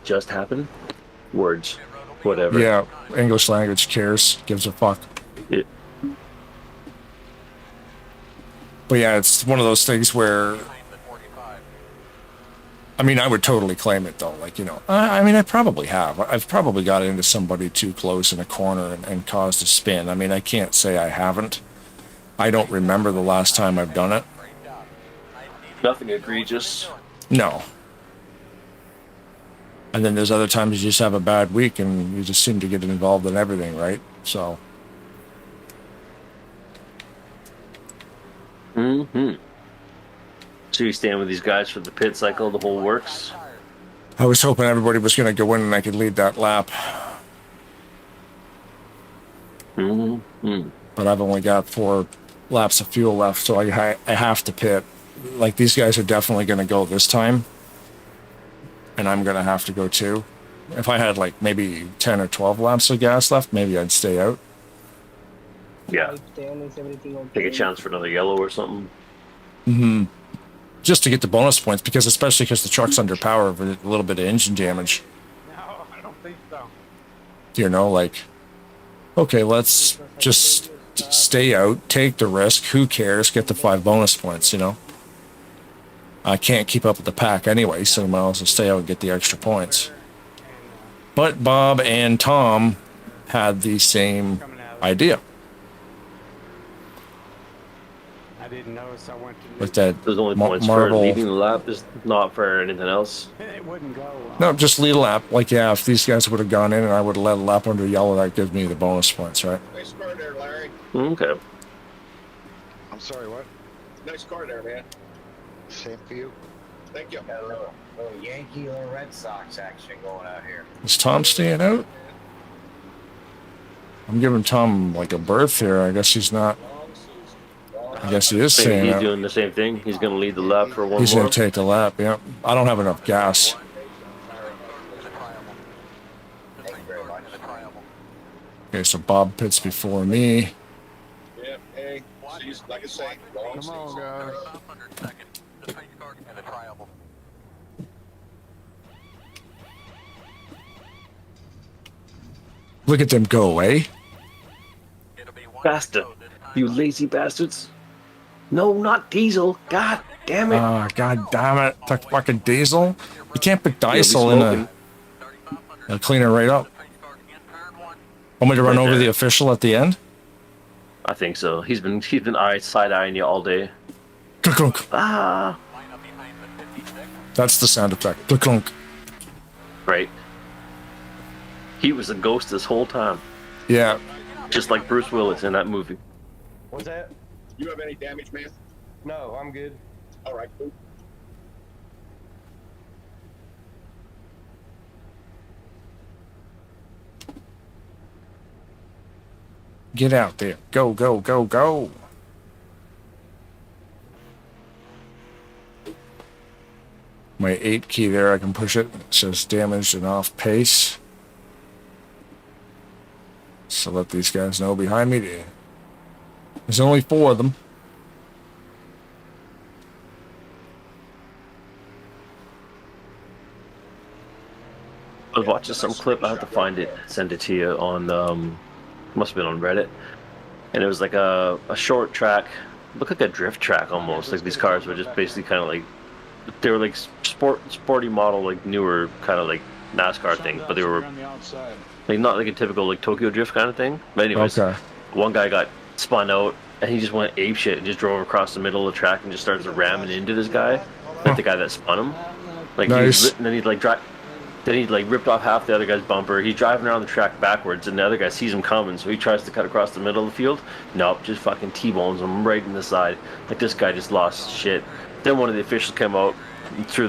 just happen. Words. whatever. Yeah, English language cares, gives a fuck. Yeah. But yeah, it's one of those things where, I mean, I would totally claim it though. Like, you know, I mean, I probably have. I've probably got into somebody too close in a corner and caused a spin. I mean, I can't say I haven't. I don't remember the last time I've done it. Nothing egregious. No. And then there's other times you just have a bad week and you just seem to get involved in everything, right? So. Mm-hmm. So you stand with these guys for the pit cycle, the whole works? I was hoping everybody was going to go in and I could lead that lap. Mm-hmm. But I've only got 4 laps of fuel left, so I have to pit. Like, these guys are definitely going to go this time. And I'm going to have to go too. If I had like maybe 10 or 12 laps of gas left, maybe I'd stay out. Yeah. Take a chance for another yellow or something. Mm-hmm. Just to get the bonus points, because especially because the truck's under power with a little bit of engine damage. No, I don't think so. You know, like, okay, let's just stay out, take the risk. Who cares? Get the 5 bonus points, you know? I can't keep up with the pack anyway, so I might as well stay out and get the extra points. But Bob and Tom had the same idea. I didn't notice. I went to. With that There's only points for leading the lap. There's not for anything else. It wouldn't go. No, just lead a lap. Like, yeah, if these guys would have gone in and I would have led a lap under yellow, that gives me the bonus points, right? Nice car there, Larry. Okay. I'm sorry, what? Nice car there, man. Same for you. Thank you. Got a little Yankee or Red Sox action going out here. Is Tom staying out? I'm giving Tom like a berth here. I guess he's not. I guess he is staying He's out. doing the same thing. He's going to lead the lap for one He's more. going to take the lap, yeah. I don't have enough gas. Thank you very much. Okay, so Bob pits before me. Yeah, hey, like I say, long Come on, guys. Look at them go, eh? Bastard. You lazy bastards. No, not Diesel. God damn it. God damn it. Took fucking Diesel. You can't put You'll be Diesel in smoking. I'll clean it right up. Want me to run Right over there. the official at the end? I think so. He's been side-eyeing you all day. Clunk. Ah. That's the sound effect. Clunk. Right. He was a ghost this whole time. Yeah. Just like Bruce Willis in that movie. What's that? You have any damage, man? No, I'm good. All right, cool. Get out there. Go, go, go, go. My 8 key there, I can push it. It says damaged and off pace. So let these guys know behind me. There's only 4 of them. I was watching some clip. I have to find it, send it to you on, must have been on Reddit. And it was like a short track, looked like a drift track almost. Like these cars were just basically kind of like, they were like sporty model, like newer kind of like NASCAR thing, but they were like not like a typical like Tokyo Drift kind of thing. But anyways, Okay. one guy got spun out and he just went apeshit and just drove across the middle of the track and just started ramming into this guy, like the guy that spun him. Like Nice. and then he'd like then he like ripped off half the other guy's bumper. He's driving around the track backwards, and the other guy sees him coming, so he tries to cut across the middle of the field. Nope, just fucking T-bones him right in the side. Like this guy just lost shit. Then one of the officials came out through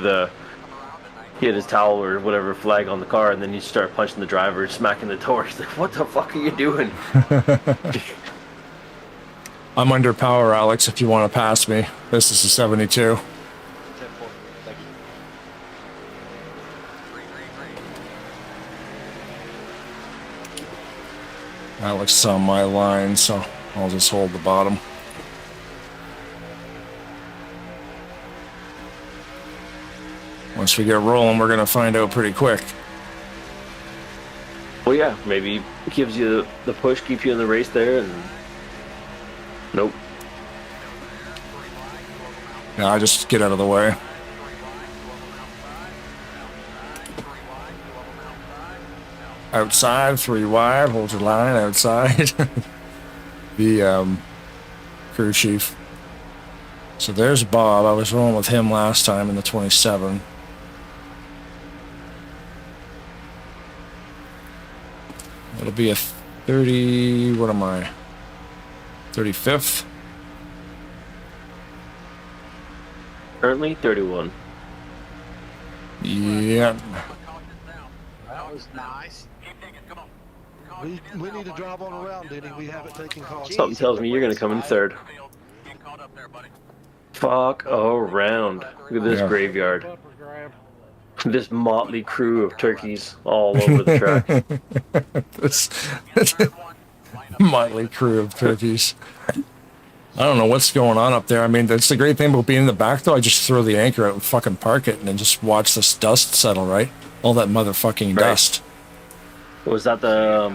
he had his towel or whatever flag on the car, and then he started punching the driver, smacking the door. He's like, "What the fuck are you doing?" I'm under power, Alex, if you want to pass me. This is a 72. Alex is on my line, so I'll just hold the bottom. Once we get rolling, we're going to find out pretty quick. Oh Well, yeah, maybe it gives you the push, keep you in the race there, and nope. Yeah, I just get out of the way. Outside, 3 wide, hold your line outside. The crew chief. So there's Bob. I was rolling with him last time in the 27. It'll be a 30, what am I? 35th? Currently 31. Yeah. That was nice. We need to drive on around, Denny. We haven't taken calls. Something tells me you're going to come in third. Fuck around. Look at this graveyard. This motley crew of turkeys all over the track. this motley crew of turkeys. I don't know what's going on up there. I mean, that's the great thing about being in the back, though. I just throw the anchor out and fucking park it and then just watch this dust settle, right? All that motherfucking dust. Was that the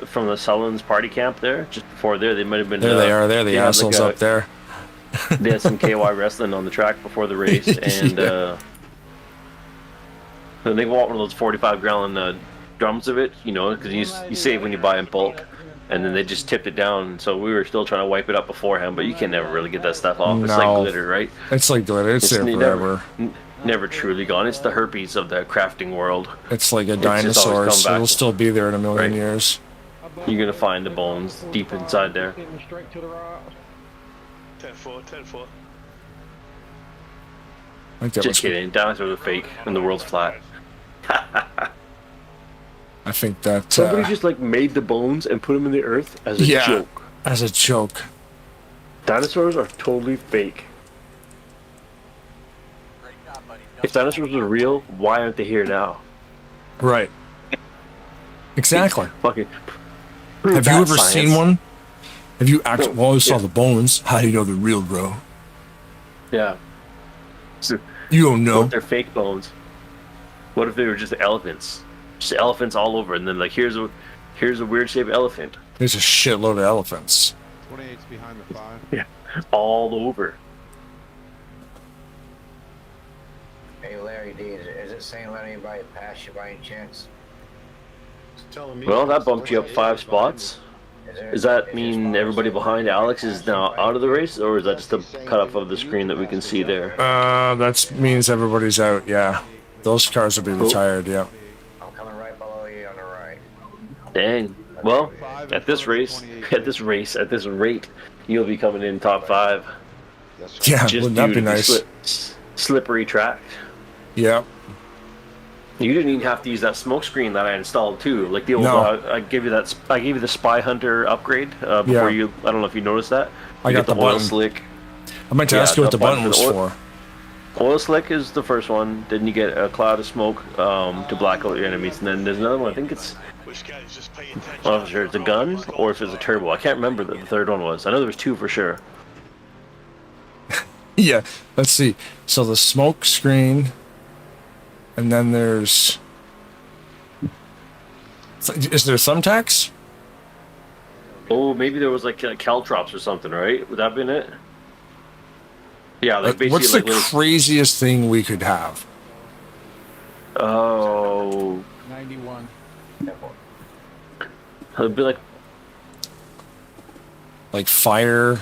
from the Sullins party camp there? Just before there, they might have been. There they are. They're the assholes up there. They had some KY wrestling on the track before the race, and they bought one of those 45-gallon drums of it, you know, because you save when you buy in bulk, and then they just tipped it down. So we were still trying to wipe it up beforehand, but you can never really get that stuff off. It's like glitter, right? It's like glitter. It's there forever. Never truly gone. It's the herpes of the crafting world. It's like a dinosaur, so it'll still be there in a million years. You're gonna find the bones deep inside there. 10-4, 10-4. Just kidding. Dinosaurs are fake, and the world's flat. I think that somebody just like made the bones and put them in the earth as a joke. As a joke. Dinosaurs are totally fake. If dinosaurs were real, why aren't they here now? Right. Exactly. Fucking. Have you ever seen one? Have you actually? Well, I saw the bones. How do you know they're real, bro? Yeah. So, you don't know. What if they're fake bones? What if they were just elephants? Just elephants all over, and then like here's a weird shaped elephant. There's a shitload of elephants. 28's behind the 5. Yeah, all over. Hey Larry D, is it saying let anybody pass you by any chance? Well, that bumped you up 5 spots. Does that mean everybody behind Alex is now out of the race, or is that just a cut off of the screen that we can see there? That means everybody's out. Yeah, those cars will be retired. Yeah. I'm coming right below you on the right. Dang. Well, at this rate, you'll be coming in top 5. Yeah, just wouldn't that be nice? Slippery track. Yeah. You didn't even have to use that smoke screen that I installed too. Like the old, I gave you the Spy Hunter upgrade before you. I don't know if you noticed that. I got the oil button. slick. I meant to ask you what the button was for. Oil slick is the first one. Then you get a cloud of smoke to black out your enemies, and then there's another one. I think it's. I'm not sure it's a gun or if it's a turbo. I can't remember what the third one was. I know there was 2 for sure. Yeah. Let's see. So the smoke screen. And then there's... Is there thumbtacks? Oh, maybe there was like caltrops or something, right? Would that have been it? Yeah, like basically. What's the craziest thing we could have? Oh. 91. It'd be like fire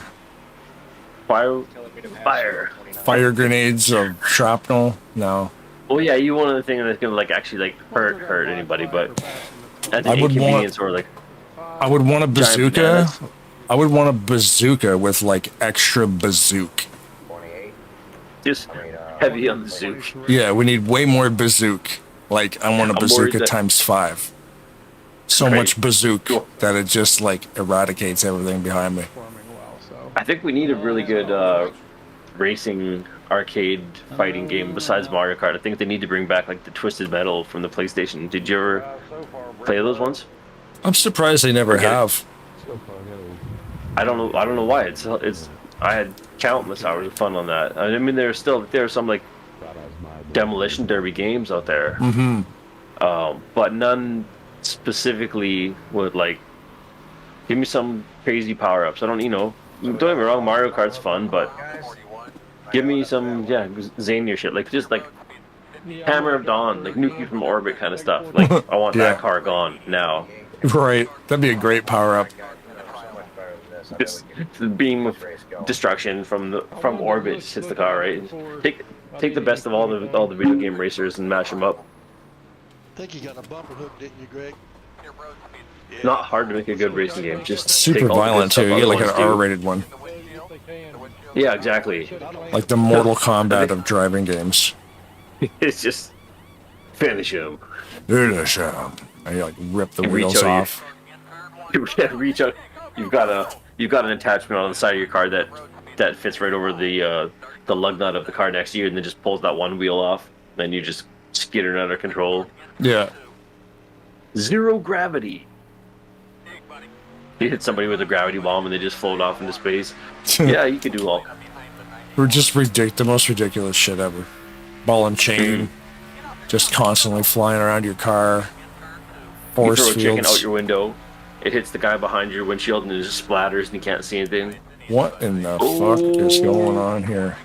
grenades of shrapnel? No. Oh yeah, you want the thing that's gonna like actually like hurt anybody, but at the inconvenience or like. I would want a bazooka. I would want a bazooka with like extra bazooka. Just heavy on the zook. Yeah, we need way more bazooka. Like I want a bazooka times 5. So much bazooka that it just like eradicates everything behind me. I think we need a really good racing arcade fighting game besides Mario Kart. I think they need to bring back like the Twisted Metal from the PlayStation. Did you ever play those ones? I'm surprised they never have. I don't know why. It's I had countless hours of fun on that. I mean, there are some like demolition derby games out there, mm-hmm. But none specifically would like give me some crazy power ups. I don't, don't get me wrong, Mario Kart's fun, but give me some zanier shit, like just like Hammer of Dawn, like nuke you from orbit kind of stuff. Like I want Yeah. that car gone now. Right. That'd be a great power up. Just the beam of destruction from orbit just hits the car, right? Take the best of all the video game racers and mash them up. I think you got a bumper hook, didn't you, Greg? Not hard to make a good racing game. Just Super take all the good violent stuff too. You other get like an ones do. R-rated one, Yeah, exactly. like the Mortal Kombat of driving games. It's just finish him. Finish him. And you like rip the Reach wheels out off. Reach out. You've got an attachment on the side of your car that fits right over the lug nut of the car next to you, and then just pulls that one wheel off. Then you just skitter out of control. Yeah. Zero gravity. You hit somebody with a gravity bomb and they just float off into space. Yeah, you could do all. We're just the most ridiculous shit ever. Ball and chain, just constantly flying around your car. You Force throw a chicken out fields. your window. It hits the guy behind your windshield and it just splatters and you can't see anything. What in the fuck is going on here?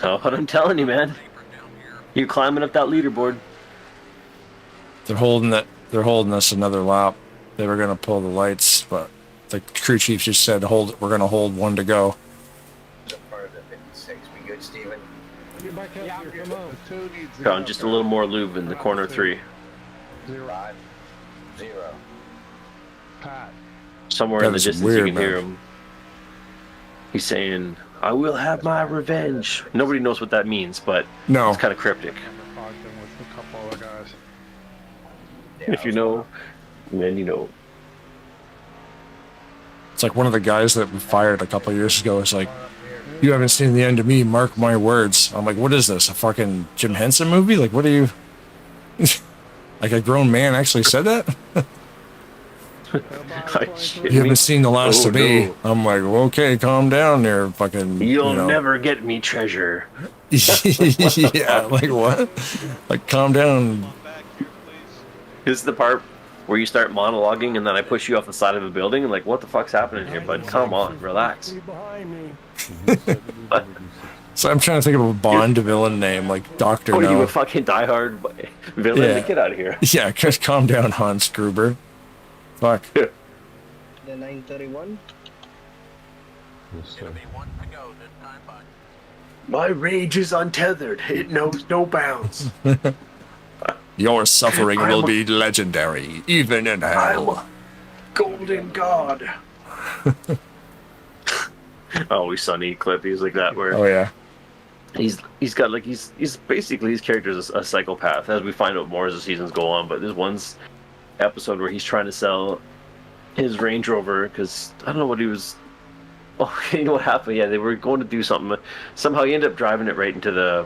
Oh, but I'm telling you, man. You're climbing up that leaderboard. They're holding us another lap. They were gonna pull the lights, but the crew chief just said, we're gonna hold one to go. Part of the 56. We good, Steven? Found just a little more lube in the corner 3. 5, 0. Pat. Somewhere in the That is distance weird, you can hear man. him. He's saying, "I will have my revenge." Nobody knows what that means, but No. it's kind of cryptic. Talked in with a couple other guys. If you know, then you know. It's like one of the guys that we fired a couple years ago is like, "You haven't seen the end of me, mark my words." I'm like, "What is this? A fucking Jim Henson movie? Like, what are you?" Like a grown man actually said that? You haven't seen the last of me. No. I'm like, well, okay, calm down there, fucking. You'll never get me, treasure. Yeah, like what? Like, calm down. This is the part where you start monologuing and then I push you off the side of a building and like, what the fuck's happening here, bud? Come on, relax. So I'm trying to think of a Bond villain name, like Doctor Oh, you No. a fucking diehard villain? Yeah. Get out of here. Yeah, just calm down, Hans Gruber. Fuck. The 931? My rage is untethered. It knows no bounds. Your suffering I'm will a- be legendary, even in hell. Golden God. Always Sunny clip. He's like that where Oh yeah. he's got like he's basically his character is a psychopath, as we find out more as the seasons go on. But there's one episode where he's trying to sell his Range Rover because I don't know what he was. Oh, you know what happened? Yeah, they were going to do something. Somehow he ended up driving it right into the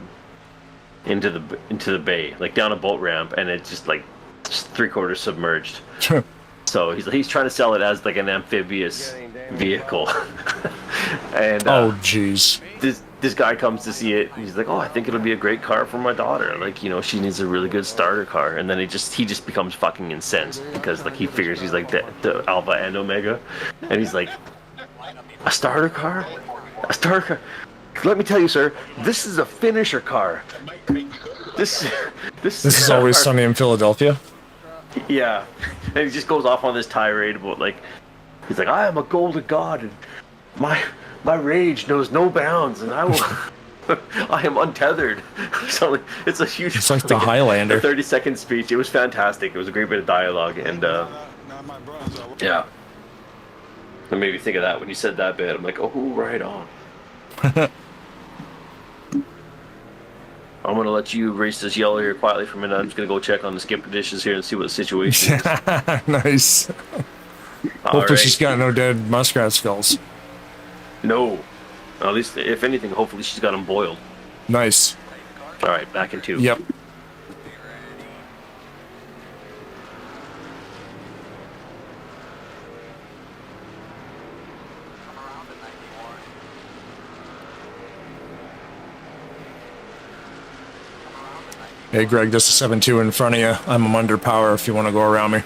bay, like down a boat ramp, and it's just like 3/4 submerged. So he's trying to sell it as like an amphibious vehicle. And Oh jeez. this guy comes to see it. And he's like, "Oh, I think it'll be a great car for my daughter. Like, she needs a really good starter car." And then he just becomes fucking incensed because like he figures he's like the alpha and omega, and he's like, "A starter car? A starter car? Let me tell you, sir, this is a finisher car. This Is Always Sunny in Philadelphia. Yeah." And he just goes off on this tirade about like, he's like, "I am a golden god, and my rage knows no bounds, and I will." I am untethered. So like, it's a huge. It's like the Highlander. 30-second speech. It was fantastic. It was a great bit of dialogue, and yeah. It made me think of that when you said that bit. I'm like, oh, right on. I'm gonna let you race this yellow here quietly for a minute. I'm just gonna go check on the skipper dishes here and see what the situation is. Nice. All Hopefully right. she's got no dead muskrat skulls. No. At least, if anything, hopefully she's got them boiled. Nice. All right, back in 2. Yep. Hey, Greg, this is 7-2 in front of you. I'm under power if you want to go around me.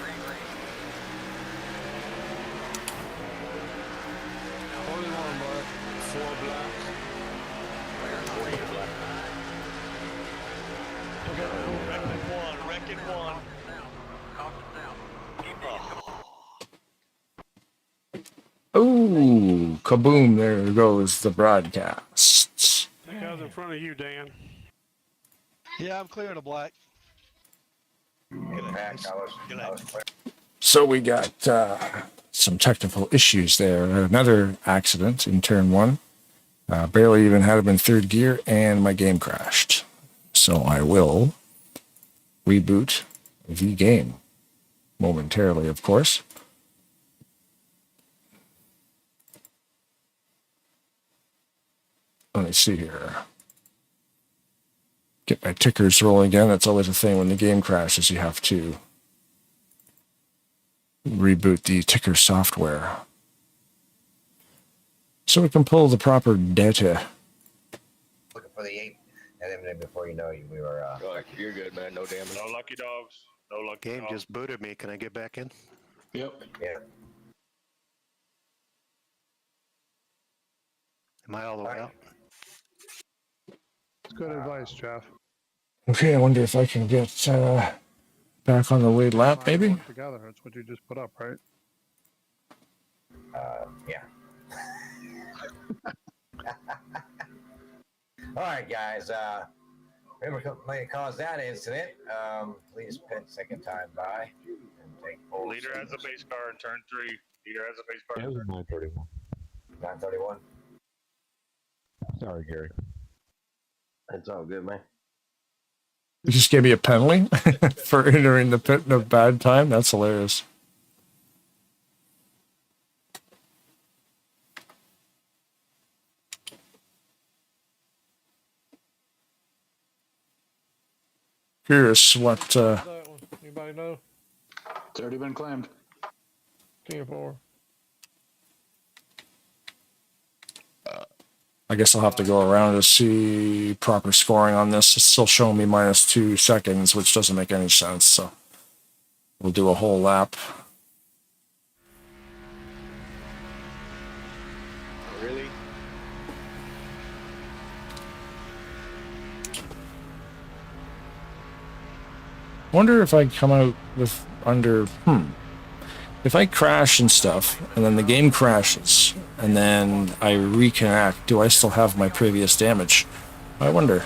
Oh, kaboom, there goes the broadcast. I think I was in front of you, Dan. Yeah, I'm clearing the black. So we got some technical issues there. Another accident in turn one. Barely even had him in third gear, and my game crashed. So I will reboot the game momentarily, of course. Let me see here. Get my tickers rolling again. That's always a thing when the game crashes. You have to reboot the ticker software so we can pull the proper data. Looking for the 8, and then before you know, we were. You're good, man. No damage. No lucky dogs. No lucky Game dogs. Just booted me. Can I get back in? Yep. Yeah. Am I all the way out? Good advice, Jeff. Okay, I wonder if I can get back on the lead lap, maybe? Together, that's what you just put up, right? Yeah. All right, guys. Whoever may cause that incident, please pit second time by and take full. Leader has a base car in turn 3. Leader has a base car. That was 931. 931. Sorry, Gary. It's all good, man. You just gave me a penalty for entering the pit in a bad time? That's hilarious. Curious what... Anybody know? It's already been claimed. 10-4. I guess I'll have to go around to see proper scoring on this. It's still showing me -2 seconds, which doesn't make any sense. So we'll do a whole lap. Really? Wonder if I come out with under... If I crash and stuff, and then the game crashes, and then I reconnect, do I still have my previous damage? I wonder.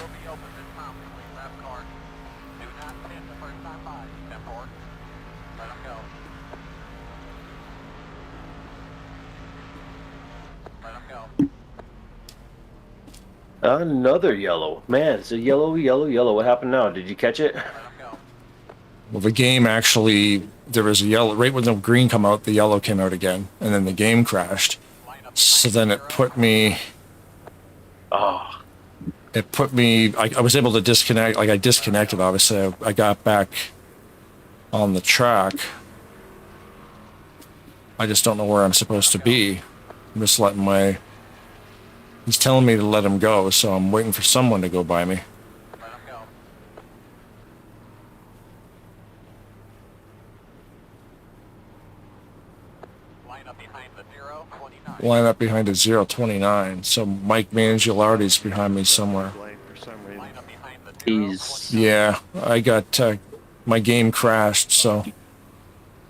Another yellow. Man, it's a yellow, yellow, yellow. What happened now? Did you catch it? Well, the game actually, there was a yellow, right when the green come out, the yellow came out again, and then the game crashed. So then it put me... It put me... I was able to disconnect, like I disconnected, obviously. I got back on the track. I just don't know where I'm supposed to be. I'm just letting my... He's telling me to let him go, so I'm waiting for someone to go by me. Line up behind a 029. So Mike Mangialardi's behind me somewhere. Yeah, I got my game crashed, so.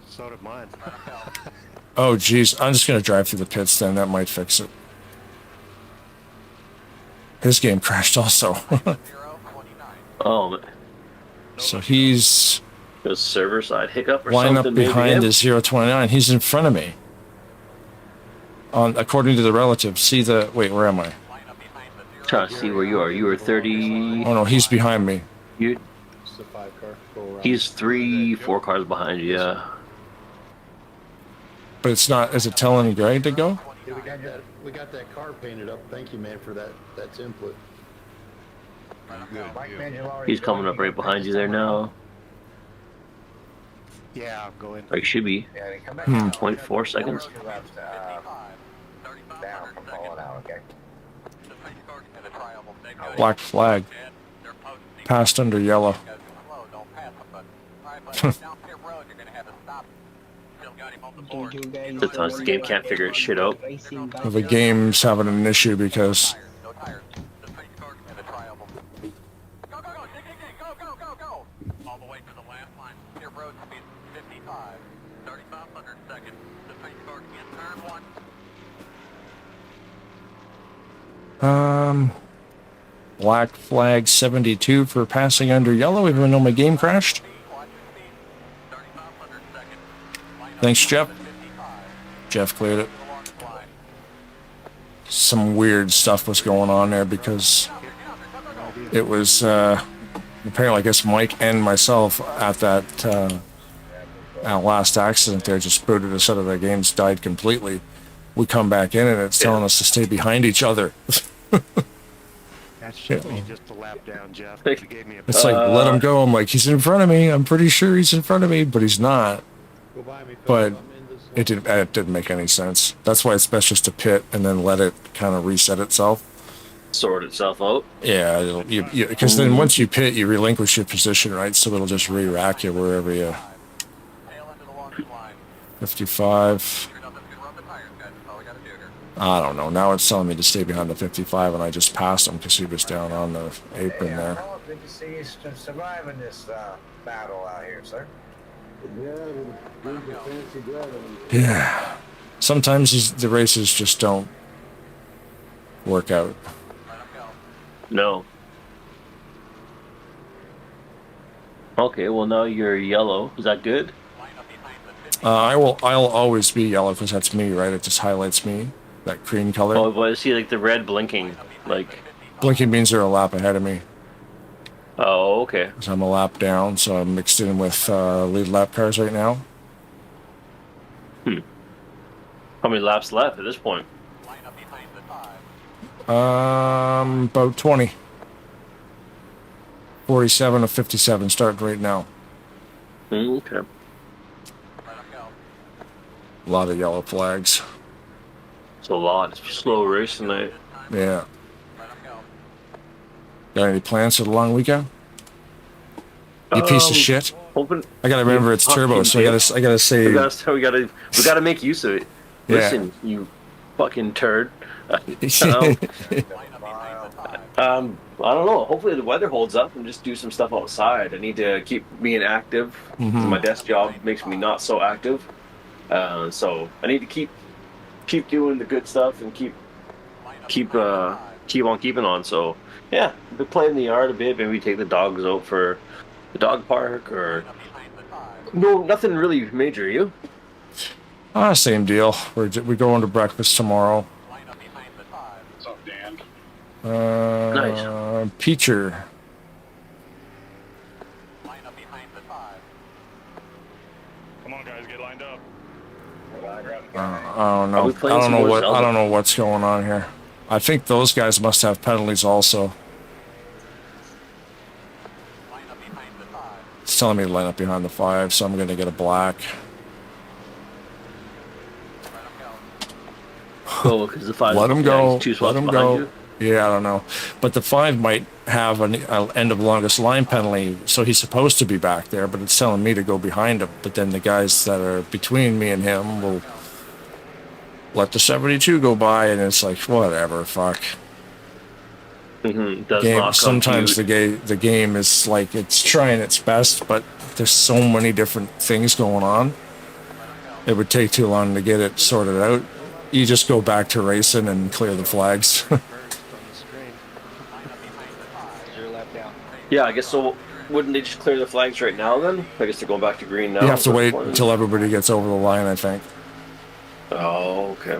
So did mine. Oh geez, I'm just gonna drive through the pits then. That might fix it. His game crashed also. Oh. So he's. A server side hiccup or line something. Up behind the 029. He's in front of me. According to the relative, see the... Wait, where am I? Trying to see where you are. You were 30... Oh, no, he's behind me. You... He's 3-4 cars behind you, yeah. But it's not... Is it telling Greg to go? Yeah, we got that car painted up. Thank you, man, for that's input. He's coming up right behind you there now. Yeah, I'll go in. Or he should be. 0.4 seconds. Down from falling out, okay. Black flag. Passed under yellow. Sometimes the game can't figure its shit out. The game's having an issue because all the way to the last line. Clear road speed 55. 3,500 seconds. The pace car in turn 1. Black flag 72 for passing under yellow, even though my game crashed. Thanks, Jeff. Jeff cleared it. Some weird stuff was going on there because it was apparently, I guess, Mike and myself at that last accident there just booted us out of the games, died completely. We come back in and it's telling us to stay behind each other. That shit was just a lap down, Jeff. You gave me a It's like, let him go. I'm like, he's in front of me. I'm pretty sure he's in front of me, but he's not. But it didn't make any sense. That's why it's best just to pit and then let it kind of reset itself. Sort itself out. Yeah, because then once you pit, you relinquish your position, right? So it'll just re-rack you wherever you. 55. I don't know. Now it's telling me to stay behind the 55, and I just passed him because he was down on the apron there. Well, good to see you surviving this battle out here, sir. Yeah. Sometimes the races just don't work out. No. Okay, well now you're yellow. Is that good? I'll always be yellow because that's me, right? It just highlights me, that cream color. Oh, but I see like the red blinking, like. Blinking means they're a lap ahead of me. Oh, okay. So I'm a lap down, so I'm mixed in with lead lap cars right now. How many laps left at this point? About 20. 47 of 57 starting right now. Okay. A lot of yellow flags. It's a lot. It's a slow race tonight. Yeah. Got any plans for the long weekend? You piece of shit. I gotta remember it's turbo, so I gotta say. We gotta make use of it. Listen, you fucking turd. I don't know. Hopefully the weather holds up and just do some stuff outside. I need to keep being active. My desk job makes me not so active. So I need to keep doing the good stuff and keep on keeping on. So yeah, been playing in the yard a bit. Maybe take the dogs out for the dog park or no, nothing really major. You? Same deal. We're going to breakfast tomorrow. What's up, Dan? Nice. Peacher. Come on, guys, get lined up. I don't know what's going on here. I think those guys must have penalties also. It's telling me to line up behind the 5, so I'm going to get a black. Oh, because the 5. Let him go. Let him go. Yeah, I don't know, but the 5 might have an end of longest line penalty, so he's supposed to be back there. But it's telling me to go behind him. But then the guys that are between me and him will let the 72 go by, and it's like whatever, fuck. Sometimes the game is like it's trying its best, but there's so many different things going on. It would take too long to get it sorted out. You just go back to racing and clear the flags. Yeah, I guess so. Wouldn't they just clear the flags right now then? I guess they're going back to green now. You have to wait until everybody gets over the line, I think. Oh, okay.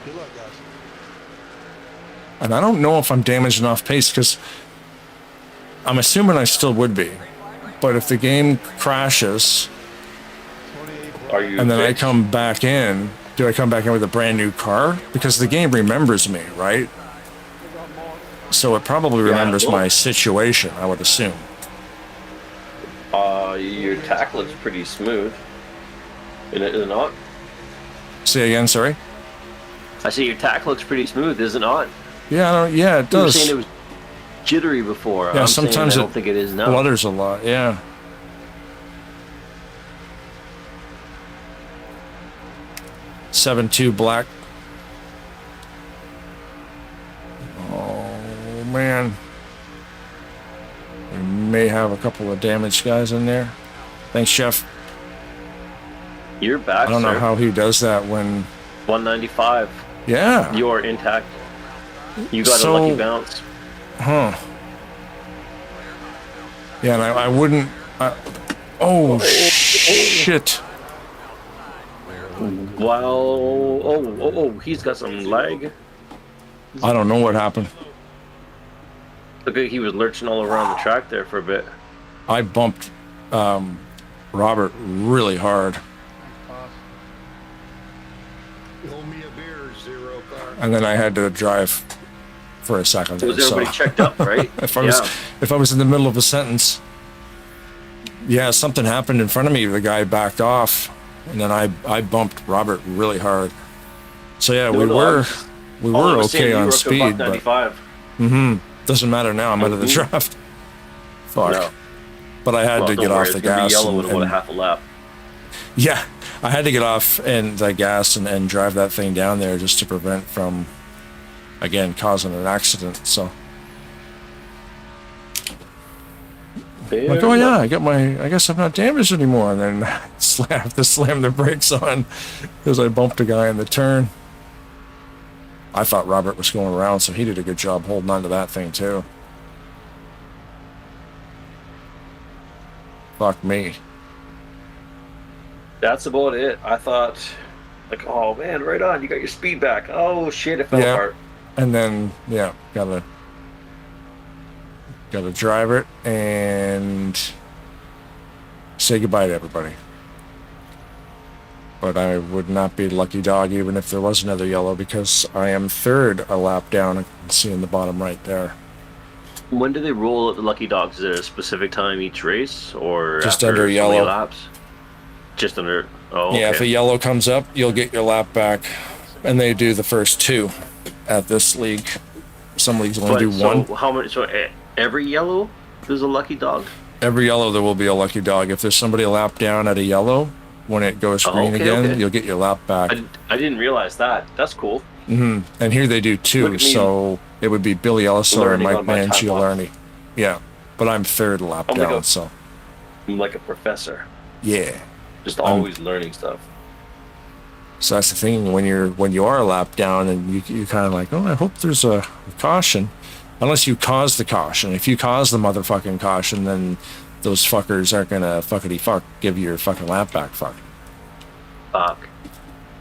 Good luck, guys. And I don't know if I'm damaging off pace because I'm assuming I still would be. But if the game crashes and then I come back in, do I come back in with a brand new car? Because the game remembers me, right? So it probably remembers my situation, I would assume. Your tack looks pretty smooth. Is it not? Say again, sorry? I say your tack looks pretty smooth, is it not? Yeah, it does. jittery before. Yeah, I'm sometimes saying I don't think it is now. flutters a lot. Yeah. (7.2) black. Oh man, we may have a couple of damaged guys in there. Thanks, Chef. You're back, I don't know sir. how he does that when. 195. Yeah. You're intact. You got So- a lucky bounce. Huh. Yeah, and I wouldn't. Oh shit. Wow. Oh, he's got some lag. I don't know what happened. Look like he was lurching all around the track there for a bit. I bumped Robert really hard. Owe me a beer, Zero Car. And then I had to drive for a second. Was everybody checked up, right? if I was in the middle of a sentence, yeah, something happened in front of me. The guy backed off, and then I bumped Robert really hard. So yeah, we were okay on speed, but doesn't matter now. I'm out of the draft. Fuck. No. But I had to get off the gas. Yellow with about a half a lap. Yeah, I had to get off and the gas and drive that thing down there just to prevent from, again, causing an accident. So, like, oh yeah, I guess I'm not damaged anymore. And then I have to slam the brakes on because I bumped a guy in the turn. I thought Robert was going around, so he did a good job holding on to that thing too. Fuck me. That's about it. I thought, like, oh man, right on. You got your speed back. Oh shit, it fell apart. And then, yeah, gotta drive it and say goodbye to everybody. But I would not be lucky dog even if there was another yellow because I am third a lap down. I can see in the bottom right there. When do they roll at the lucky dogs? Is there a specific time each race or Just after under so many yellow. laps? Just under. Oh, okay. Yeah, if a yellow comes up, you'll get your lap back. And they do the first two at this league. Some leagues only do one. How many? So every yellow, there's a lucky dog. Every yellow, there will be a lucky dog. If there's somebody a lap down at a yellow, when it goes green again, you'll get your lap back. I didn't realize that. That's cool. And here they do two, so it would be Billy Ellisor and Mike Mangialarni. Yeah, but I'm third lap down, so. I'm like a professor. Yeah. Just always learning stuff. So that's the thing when you are a lap down and you kind of like, oh, I hope there's a caution, unless you cause the caution. If you cause the motherfucking caution, then those fuckers aren't gonna fuckity fuck give you your fucking lap back. Fuck.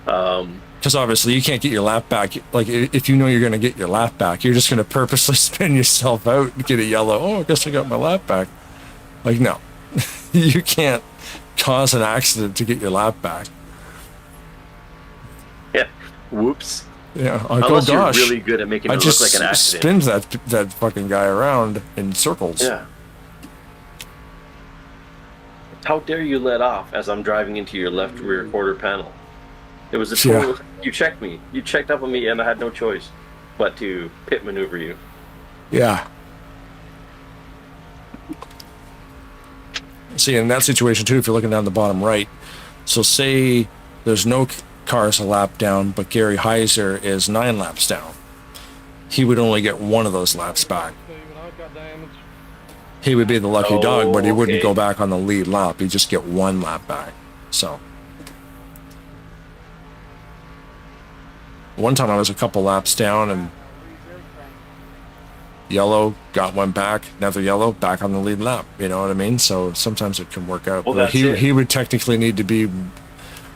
Because obviously you can't get your lap back. Like if you know you're gonna get your lap back, you're just gonna purposely spin yourself out and get a yellow. Oh, I guess I got my lap back. Like no, you can't cause an accident to get your lap back. Yeah. Whoops. Yeah. Unless oh gosh. You're really good at making it look like an accident. Spins that fucking guy around in circles. Yeah. How dare you let off as I'm driving into your left rear quarter panel? It was a total. You checked me. You checked up on me, and I had no choice but to pit maneuver you. Yeah. See, in that situation too, if you're looking down the bottom right, so say there's no cars a lap down, but Gary Heiser is 9 laps down. He would only get one of those laps back. He would be the lucky dog, but he wouldn't go back on the lead lap. He'd just get 1 lap back. So one time I was a couple laps down and yellow, got 1 back, another yellow, back on the lead lap. You know what I mean? So sometimes it can work out. Well, but he would technically need to be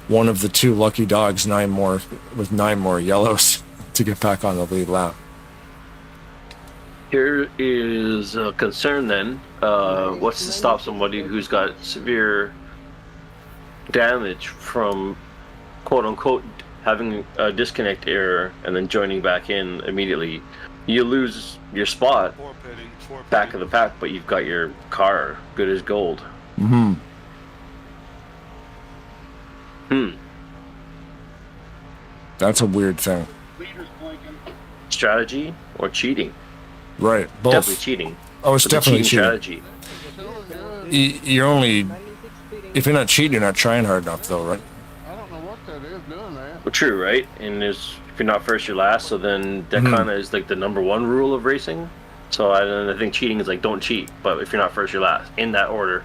one of the 2 lucky dogs, 9 more yellows to get back on the lead lap. Here is a concern then. What's to stop somebody who's got severe damage from quote unquote having a disconnect error and then joining back in immediately? You lose your spot back of the pack, but you've got your car good as gold. That's a weird thing. Strategy or cheating? Right, both. Definitely cheating. Oh, it's But the definitely cheating cheating. You're only, if you're not cheating, you're not trying hard enough, though, right? I don't know what that is doing that. Well, true, right? And there's, if you're not first, you're last. So then that kind of is like the number one rule of racing. So I think cheating is like don't cheat, but if you're not first, you're last in that order.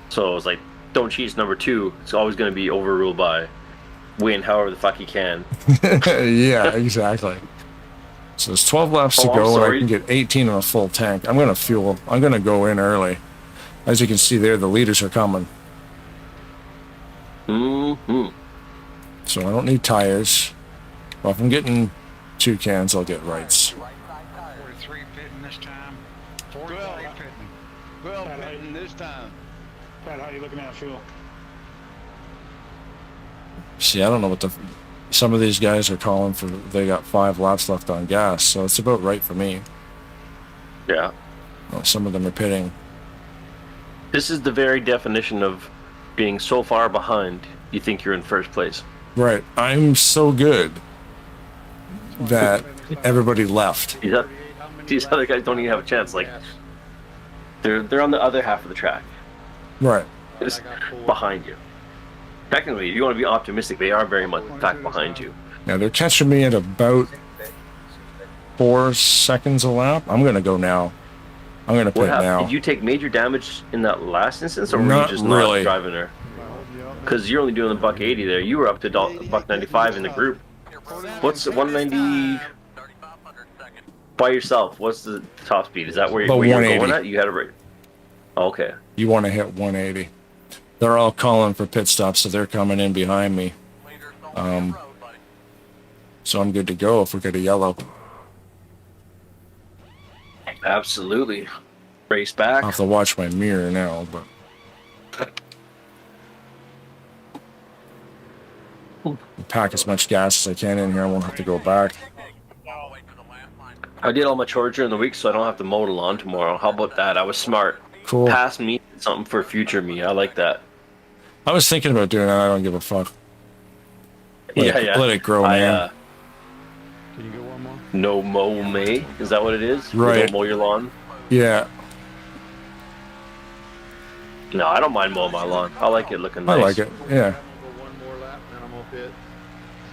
So it's like don't cheat is number 2. It's always going to be overruled by win however the fuck you can. Yeah, exactly. So there's 12 laps to go, and I can get 18 on a full tank. I'm going to fuel. I'm going to go in early. As you can see there, the leaders are coming. So I don't need tires. Well, if I'm getting 2 cans, I'll get rights. 43 pitting this time. 12 pitting. 12 pitting this time. Pat, how you looking at fuel? See, I don't know what some of these guys are calling for. They got 5 laps left on gas, so it's about right for me. Yeah. Well, some of them are pitting. This is the very definition of being so far behind, you think you're in first place. Right. I'm so good that everybody left. These other guys don't even have a chance. Like, they're on the other half of the track. Right. Just behind you. Technically, if you want to be optimistic, they are very much, in fact, behind you. Now, they're catching me at about 4 seconds a lap. I'm going to go now. I'm going to pit now. Did you take major damage in that last instance, or were Not you just really. not driving there? Because you're only doing the buck 80 there. You were up to buck 95 in the group. What's 190 by yourself? What's the top speed? Is that where you're going at? You had it right. Oh, okay. You want to hit 180. They're all calling for pit stops, so they're coming in behind me. So I'm good to go if we get a yellow. Absolutely. Race back. I'll have to watch my mirror now, but... pack as much gas as I can in here. I won't have to go back. I did all my chores during the week, so I don't have to mow the lawn tomorrow. How about that? I was smart. Cool. Past me, something for future me. I like that. I was thinking about doing that. I don't give a fuck. Yeah. Let it grow, man. Can you go one more? No mow May? Is that what it is? Right. Don't mow your lawn? Yeah. No, I don't mind mowing my lawn. I like it looking nice. I like it. Yeah.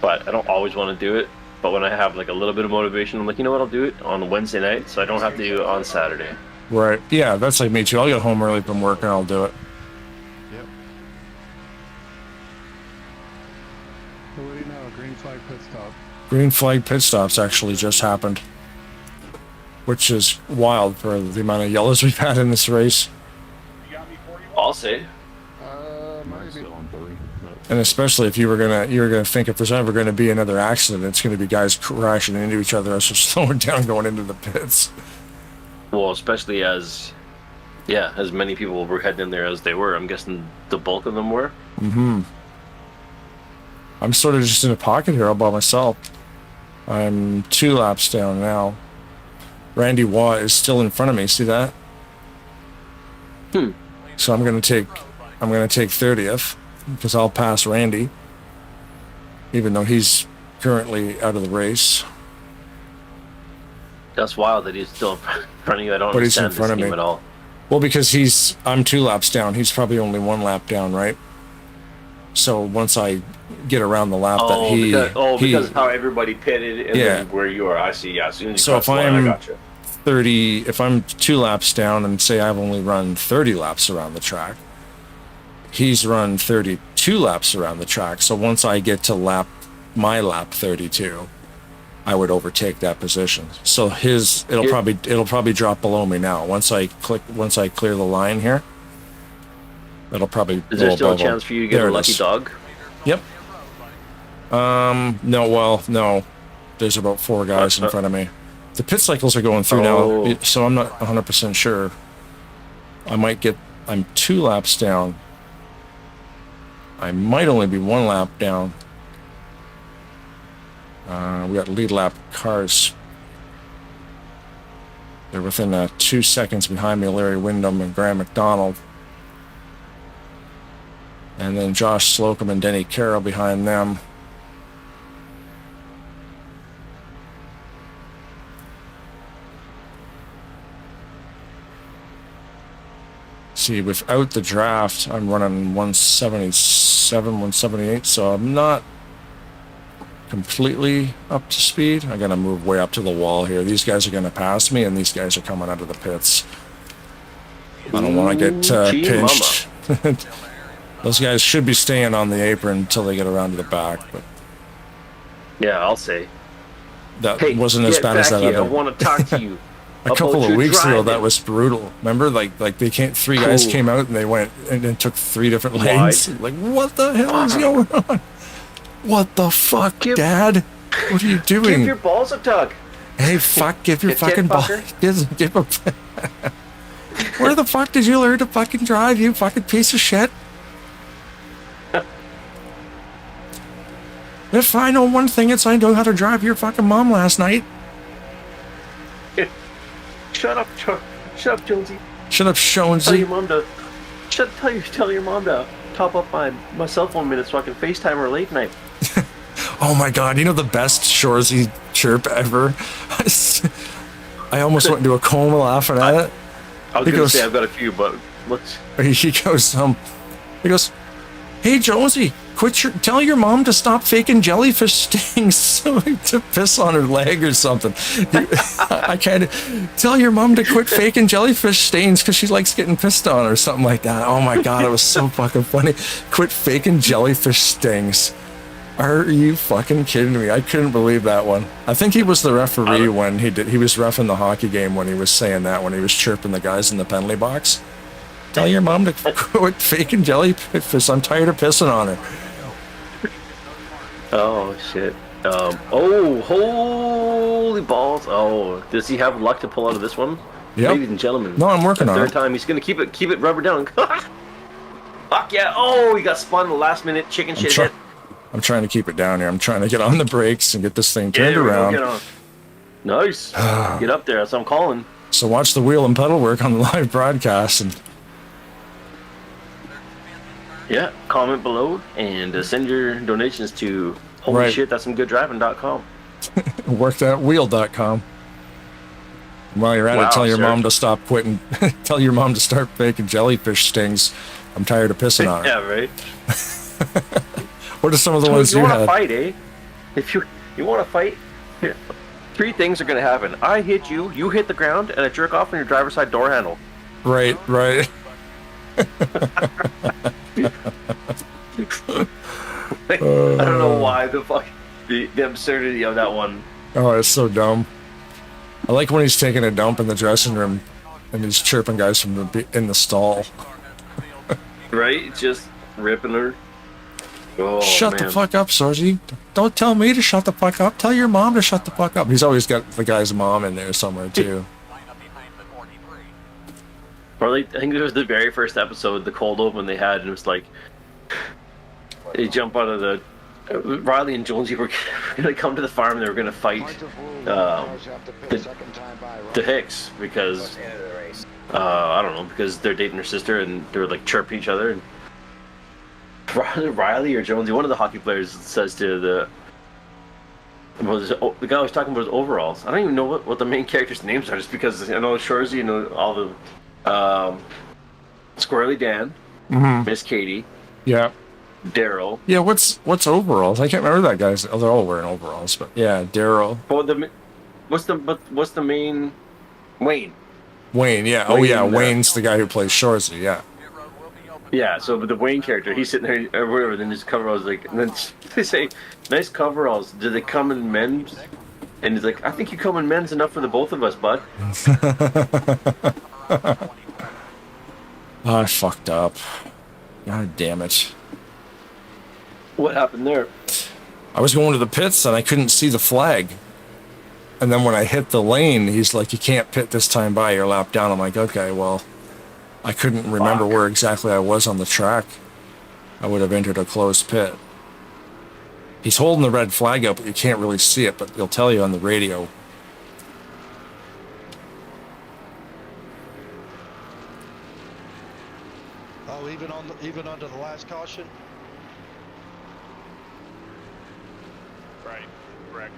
But I don't always want to do it. But when I have like a little bit of motivation, I'm like, you know what? I'll do it on Wednesday night, so I don't have to do it on Saturday. Right. Yeah, that's like me too. I'll get home early from work and I'll do it. Yep. So what do you know? Green flag pit stop. Green flag pit stops actually just happened, which is wild for the amount of yellows we've had in this race. I'll say. Maybe. And especially if you were gonna think if there's ever gonna be another accident, it's gonna be guys crashing into each other as they're slowing down going into the pits. Well, especially as many people were heading in there as they were. I'm guessing the bulk of them were. Mm-hmm. I'm sort of just in a pocket here all by myself. I'm 2 laps down now. Randy Watt is still in front of me. See that? So I'm gonna take 30th because I'll pass Randy, even though he's currently out of the race. That's wild that he's still in front of you. I don't But he's in understand front this of me game at all. Well, because I'm 2 laps down. He's probably only 1 lap down, right? So once I get around the lap that he... because of how everybody pitted and then where you are. I see, yeah. As soon as you So if cross the line, I I'm gotcha. 30, if I'm 2 laps down and say I've only run 30 laps around the track, he's run 32 laps around the track. So once I get to my lap 32, I would overtake that position. So it'll probably drop below me now. Once I clear the line here, it'll probably. Is there still a chance for you to get a lucky dog? Yep. No. There's about 4 guys in front of me. The pit cycles are going through now, so I'm not 100% sure. I'm 2 laps down. I might only be 1 lap down. We got lead lap cars. They're within 2 seconds behind me, Larry Wyndham and Graham McDonald. And then Josh Slocum and Denny Carroll behind them. see, without the draft, I'm running 177, 178, so I'm not completely up to speed. I gotta move way up to the wall here. These guys are gonna pass me, and these guys are coming out of the pits. I don't want to get pinched. Those guys should be staying on the apron until they get around to the back, but yeah, I'll say that wasn't as bad as that other. I want to talk to you. A couple of weeks ago, that was brutal. Remember, like they can't. 3 guys came out and they went and then took 3 different lanes. Like, what the hell is going on? What the fuck, Dad? What are you doing? Give your balls a tug. Hey, fuck! Give your fucking balls. Give a. Where the fuck did you learn to fucking drive? You fucking piece of shit. If I know one thing, it's I know how to drive your fucking mom last night. Shut up, Jonesy. Shut up, Jonesy. Tell your mom to. Tell your mom to top up my cell phone minutes so I can FaceTime her late night. Oh my god! You know the best Shorzy chirp ever. I almost went into a coma laughing at it. I was gonna say I've got a few, but let's. He goes, "Hey Jonesy, tell your mom to stop faking jellyfish stings to piss on her leg or something." I can't tell your mom to quit faking jellyfish stains because she likes getting pissed on or something like that. Oh my god, it was so fucking funny. Quit faking jellyfish stings. Are you fucking kidding me? I couldn't believe that one. I think he was the referee when he was reffing the hockey game when he was saying that, when he was chirping the guys in the penalty box. Tell your mom to quit faking jellyfish. I'm tired of pissing on her. Oh shit. Oh, holy balls. Oh, does he have luck to pull out of this one? Yep. Ladies and gentlemen. No, I'm working on it. Third time, he's gonna keep it rubber down. Fuck yeah. Oh, he got spun in the last minute. Chicken shit hit. I'm trying to keep it down here. I'm trying to get on the brakes and get this thing turned around. Get on. Nice. Get up there. That's what I'm calling. So watch the wheel and pedal work on the live broadcast. And yeah, comment below and send your donations to holy shit, that's some good driving.com. Workthatwheel.com. While you're at it, tell your mom to stop quitting. Tell your mom to start faking jellyfish stings. I'm tired of pissing on her. Yeah, right. What are some of the ones you had? Want to fight, eh? If you want to fight, here, 3 things are going to happen. I hit you, you hit the ground, and I jerk off on your driver's side door handle. Right. I don't know why the absurdity of that one. Oh, it's so dumb. I like when he's taking a dump in the dressing room and he's chirping guys from in the stall. Right? Just ripping her. Oh, shut the fuck up, Sargy. Don't tell me to shut the fuck up. Tell your mom to shut the fuck up. He's always got the guy's mom in there somewhere, too. Or I think it was the very first episode, the cold open they had, and it was like, they jump out of the... Riley and Jonesy were going to come to the farm and they were going to fight the Hicks because, I don't know, because they're dating her sister and they were like chirping each other. And Riley or Jonesy, one of the hockey players, says to the guy I was talking about his overalls. I don't even know what the main characters' names are, just because I know Shorzy, all the Squirrely Dan, Miss Katie, yeah, Daryl. Yeah, what's overalls? I can't remember that guy's. Oh, they're all wearing overalls, but yeah, Daryl. Well, what's the main? Wayne. Wayne, yeah. Wayne, oh yeah, Wayne's the guy who plays Shorzy, yeah. Yeah, so but the Wayne character, he's sitting there or whatever, then his coveralls like, and then they say, "Nice coveralls. Do they come in men's?" And he's like, "I think you come in men's enough for the both of us, bud." I fucked up. God damn it. What happened there? I was going to the pits and I couldn't see the flag. And then when I hit the lane, he's like, "You can't pit this time by your lap down." I'm like, okay, well, I couldn't remember where exactly I was on the track. I would have entered a closed pit. He's holding the red flag up, but you can't really see it, but he'll tell you on the radio. Oh, even under the last caution? Right, correct.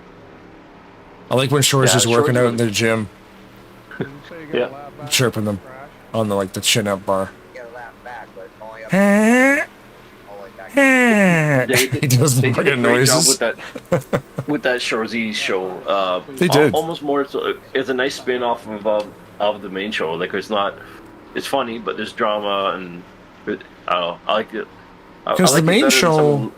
I like when Shores is working out in the gym. Yeah. Chirping them on the chin up bar. You He does They did a fucking great job noises. with that Shorzy show. They did. Almost more. So it's a nice spin off of the main show. Like it's not. It's funny, but there's drama and I don't know. I like it. Because the main show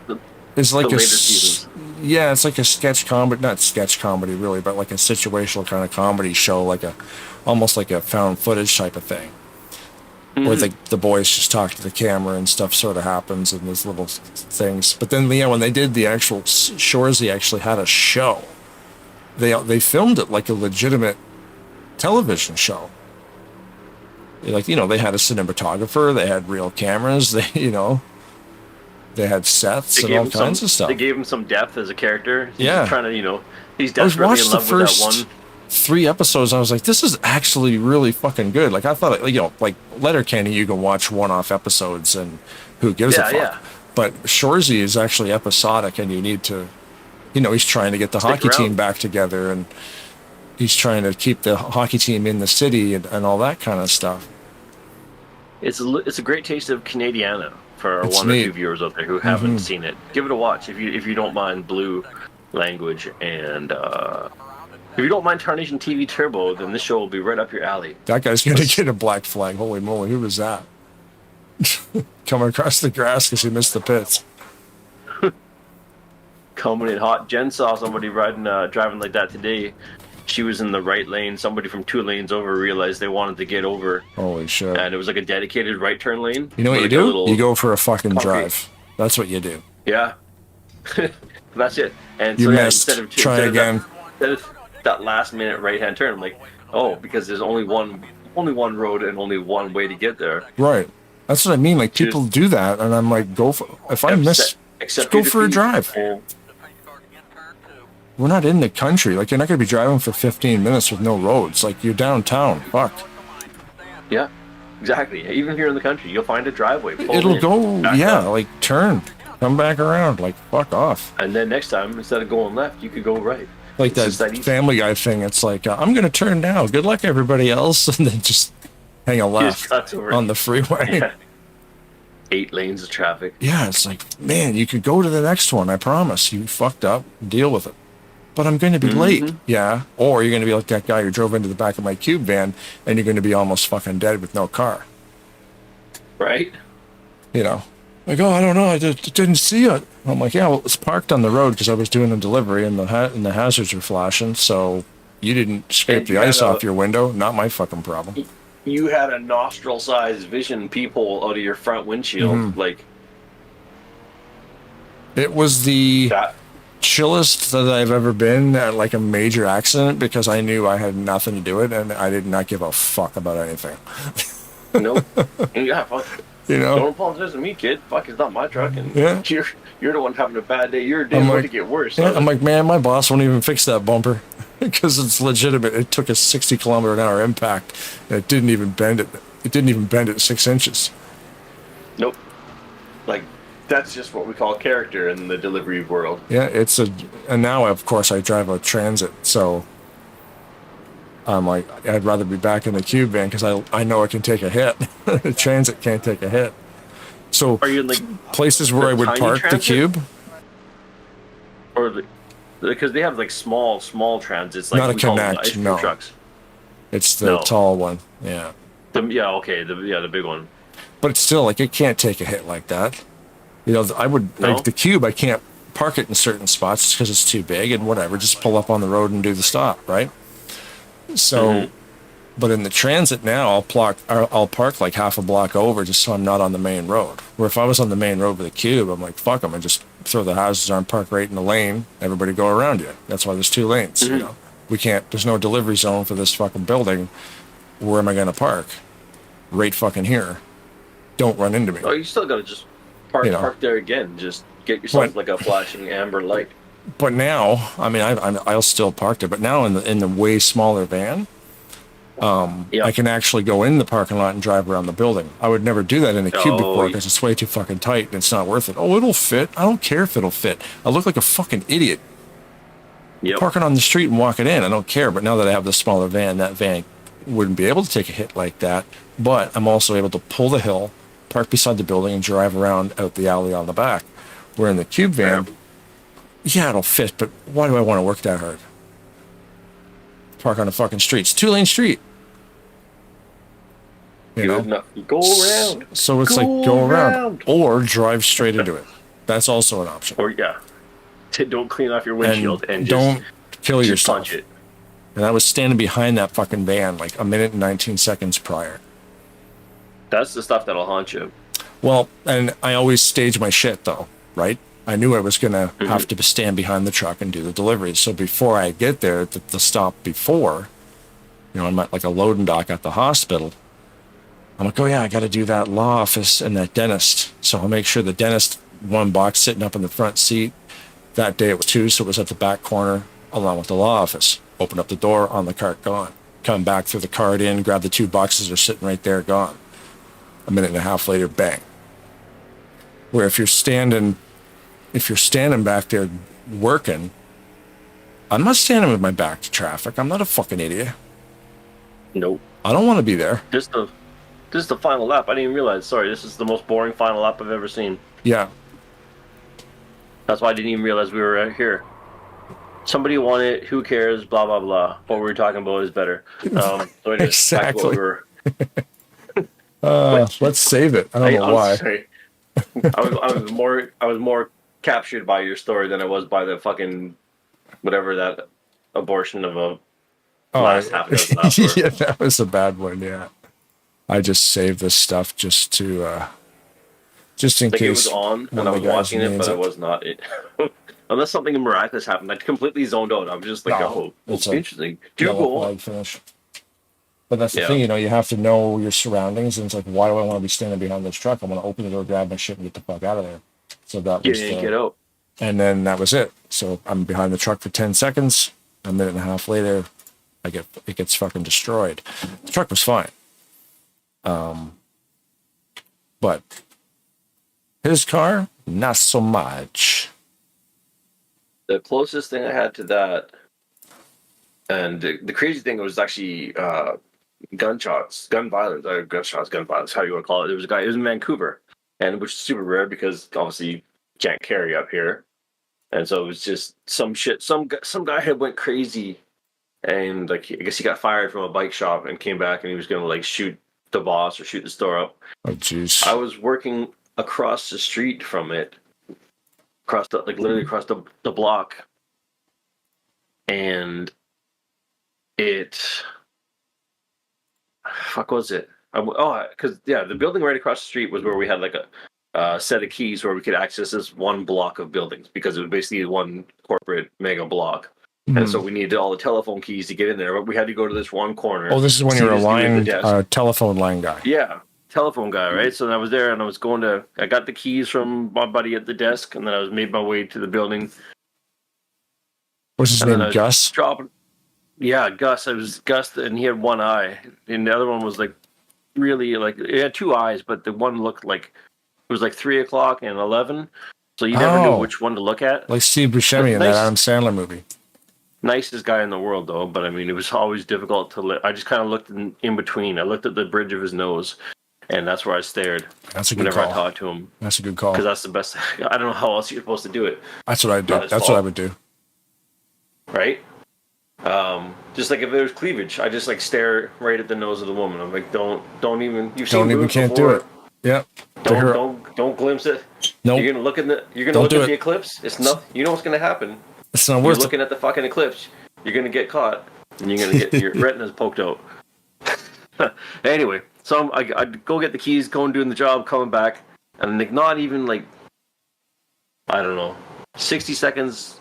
is like the a later seasons. yeah, it's like a sketch comedy, not sketch comedy really, but like a situational kind of comedy show, like a almost like a found footage type of thing, where the boys just talk to the camera and stuff sort of happens and these little things. But then when they did the actual Shorzy actually had a show. They filmed it like a legitimate television show. Like, you know, they had a cinematographer, they had real cameras, they had sets and all kinds of stuff. They gave him some depth as a character. He's Yeah. trying to, he's I was desperately watched in the love with that first one. 3 episodes. I was like, this is actually really fucking good. Like I thought, like Letterkenny, you can watch one-off episodes and who gives a fuck. Yeah. But Shorzy is actually episodic, and you need to, he's trying to get the hockey team back together, and he's trying to keep the hockey team in the city and all that kind of stuff. It's a great taste of Canadiana for It's one neat. or two viewers out there who haven't seen it. Give it a watch if you don't mind blue language, and if you don't mind Tarnation TV Turbo, then this show will be right up your alley. That guy's gonna get a black flag. Holy moly, who was that? Coming across the grass because he missed the pits. Coming in hot. Jen saw somebody driving like that today. She was in the right lane. Somebody from 2 lanes over realized they wanted to get over. Holy shit. And it was like a dedicated right turn lane. You know what you do? You go for a fucking drive. That's what you do. Yeah. That's it. And You so missed. instead of Try again. Instead of that last minute right hand turn, I'm like, oh, because there's only one road and only one way to get there. Right. That's what I mean. Like people do that, and I'm like, if I miss, just go for a drive. We're not in the country. Like, you're not going to be driving for 15 minutes with no roads. Like, you're downtown. Fuck. Yeah, exactly. Even here in the country, you'll find a driveway. It'll go, like, turn. Come back around. Like, fuck off. And then next time, instead of going left, you could go right. Like that Family Guy thing. It's like, I'm going to turn now. Good luck, everybody else. And then just hang a left on the freeway. Yeah. 8 lanes of traffic. Yeah, it's like, man, you could go to the next one. I promise. You fucked up. Deal with it. But I'm going to be late. Yeah. Or you're going to be like that guy who drove into the back of my cube van, and you're going to be almost fucking dead with no car. Right? Like, oh, I don't know. I just didn't see it. I'm like, yeah, well, it's parked on the road because I was doing a delivery, and the hazards were flashing. So you didn't scrape the ice off your window. Not my fucking problem. You had a nostril-sized vision peephole out of your front windshield. Like, it was the chillest that I've ever been at like a major accident because I knew I had nothing to do with it, and I did not give a fuck about anything. Nope. Yeah, fuck. Don't apologize to me, kid. Fuck, it's not my truck, and you're the one having a bad day. Your day's going to get worse. Yeah, I'm like, man, my boss won't even fix that bumper because it's legitimate. It took a 60-kilometer-an-hour impact, and it didn't even bend it. It didn't even bend it 6 inches. Nope. Like, that's just what we call character in the delivery world. Yeah, and now of course I drive a Transit, so I'm like, I'd rather be back in the cube van because I know it can take a hit. The Transit can't take a hit. So are you in like places where I would park Transit? the cube? Or because they have like small transits, like not a we call them Connect, ice cream no. trucks. It's the tall one, yeah. The big one. But it's still like it can't take a hit like that. I would like the cube. I can't park it in certain spots because it's too big and whatever. Just pull up on the road and do the stop, right? So, but in the Transit now, I'll park like half a block over just so I'm not on the main road. Where if I was on the main road with a cube, I'm like, fuck them, and just throw the houses on, park right in the lane. Everybody go around you. That's why there's 2 lanes. We can't. There's no delivery zone for this fucking building. Where am I going to park? Right fucking here. Don't run into me. Oh, you still gotta just park there again. Just get yourself like a flashing amber light. But now, I mean, I'll still park there. But now in the way smaller van, I can actually go in the parking lot and drive around the building. I would never do that in a cube before because it's way too fucking tight and it's not worth it. Oh, it'll fit. I don't care if it'll fit. I look like a fucking idiot. Parking on the street and walking in. I don't care. But now that I have the smaller van, that van wouldn't be able to take a hit like that. But I'm also able to pull the hill, park beside the building and drive around out the alley on the back. Where in the cube van, yeah, it'll fit, but why do I want to work that hard? Park on the fucking street. It's 2-lane street. You know? Go around. So it's like go around or drive straight into it. That's also an option. Or don't clean off your windshield and don't kill just yourself. punch it. And I was standing behind that fucking van like a minute and 19 seconds prior. That's the stuff that'll haunt you. Well, and I always stage my shit though, right? I knew I was going to have to stand behind the truck and do the deliveries. So before I get there, the stop before, I'm at like a loading dock at the hospital. I'm like, oh yeah, I got to do that law office and that dentist. So I'll make sure the dentist, one box sitting up in the front seat. That day it was 2, so it was at the back corner along with the law office. Open up the door, on the cart, gone. Come back through the cart in, grab the 2 boxes, they're sitting right there, gone. A minute and a half later, bang. Where if you're standing back there working, I'm not standing with my back to traffic. I'm not a fucking idiot. Nope. I don't want to be there. This is the final lap. I didn't even realize. Sorry, this is the most boring final lap I've ever seen. Yeah. That's why I didn't even realize we were right here. Somebody won it. Who cares? Blah blah blah. What we were talking about is better. So anyways, Exactly. Back to what Let's save it. I don't know why. Sorry. I was more captured by your story than I was by the fucking whatever that abortion of a last half dozen lap. Yeah, that was a bad one. Yeah, I just saved this stuff just to just in case it was on and I was watching it, but I was not it. Unless something miraculous happened, I completely zoned out. I was just like, it's interesting. Do go on. Finish. But that's the thing, you have to know your surroundings, and it's like, why do I want to be standing behind this truck? I want to open the door, grab my shit, and get the fuck out of there. So that was get out. And then that was it. So I'm behind the truck for 10 seconds. A minute and a half later, it gets fucking destroyed. The truck was fine. But his car, not so much. The closest thing I had to that, and the crazy thing was actually gun violence, gun violence, how you want to call it. There was a guy, it was in Vancouver, and which is super rare because obviously you can't carry up here. And so it was just some shit. Some guy had went crazy, and like I guess he got fired from a bike shop and came back, and he was gonna like shoot the boss or shoot the store up. Oh jeez. I was working across the street from it, literally across the block, and was it? Because the building right across the street was where we had like a set of keys where we could access this one block of buildings because it was basically one corporate mega block. Mm-hmm. And so we needed all the telephone keys to get in there, but we had to go to this one corner. Oh, this is when you were a telephone line guy. Yeah, telephone guy, right? So I was there, and I got the keys from my buddy at the desk, and then I was made my way to the building. What's his name, Gus? Yeah, Gus. It was Gus, and he had one eye, and the other one was like really like it had 2 eyes, but the one looked like it was like 3 o'clock and 11, so you never knew which one to look at. Like Steve Buscemi in that Adam Sandler movie. Nicest guy in the world, though. But I mean, it was always difficult to I just kind of looked in between. I looked at the bridge of his nose, and that's where I stared. That's a good whenever call. I talked to him. That's a good call. Because that's the best. I don't know how else you're supposed to do it. That's what I do. That's what I would do. Right. Just like if there was cleavage, I just like stare right at the nose of the woman. I'm like, don't even. You've seen movies can't before. do it. Yep. Don't glimpse it. Nope. You're gonna look at the eclipse. It's nothing. You know what's gonna happen. It's not worth it. You're looking at the fucking eclipse. You're gonna get caught, and you're gonna get your retinas poked out. Anyway, so I go get the keys, going doing the job, coming back, and like not even like I don't know, 60 seconds,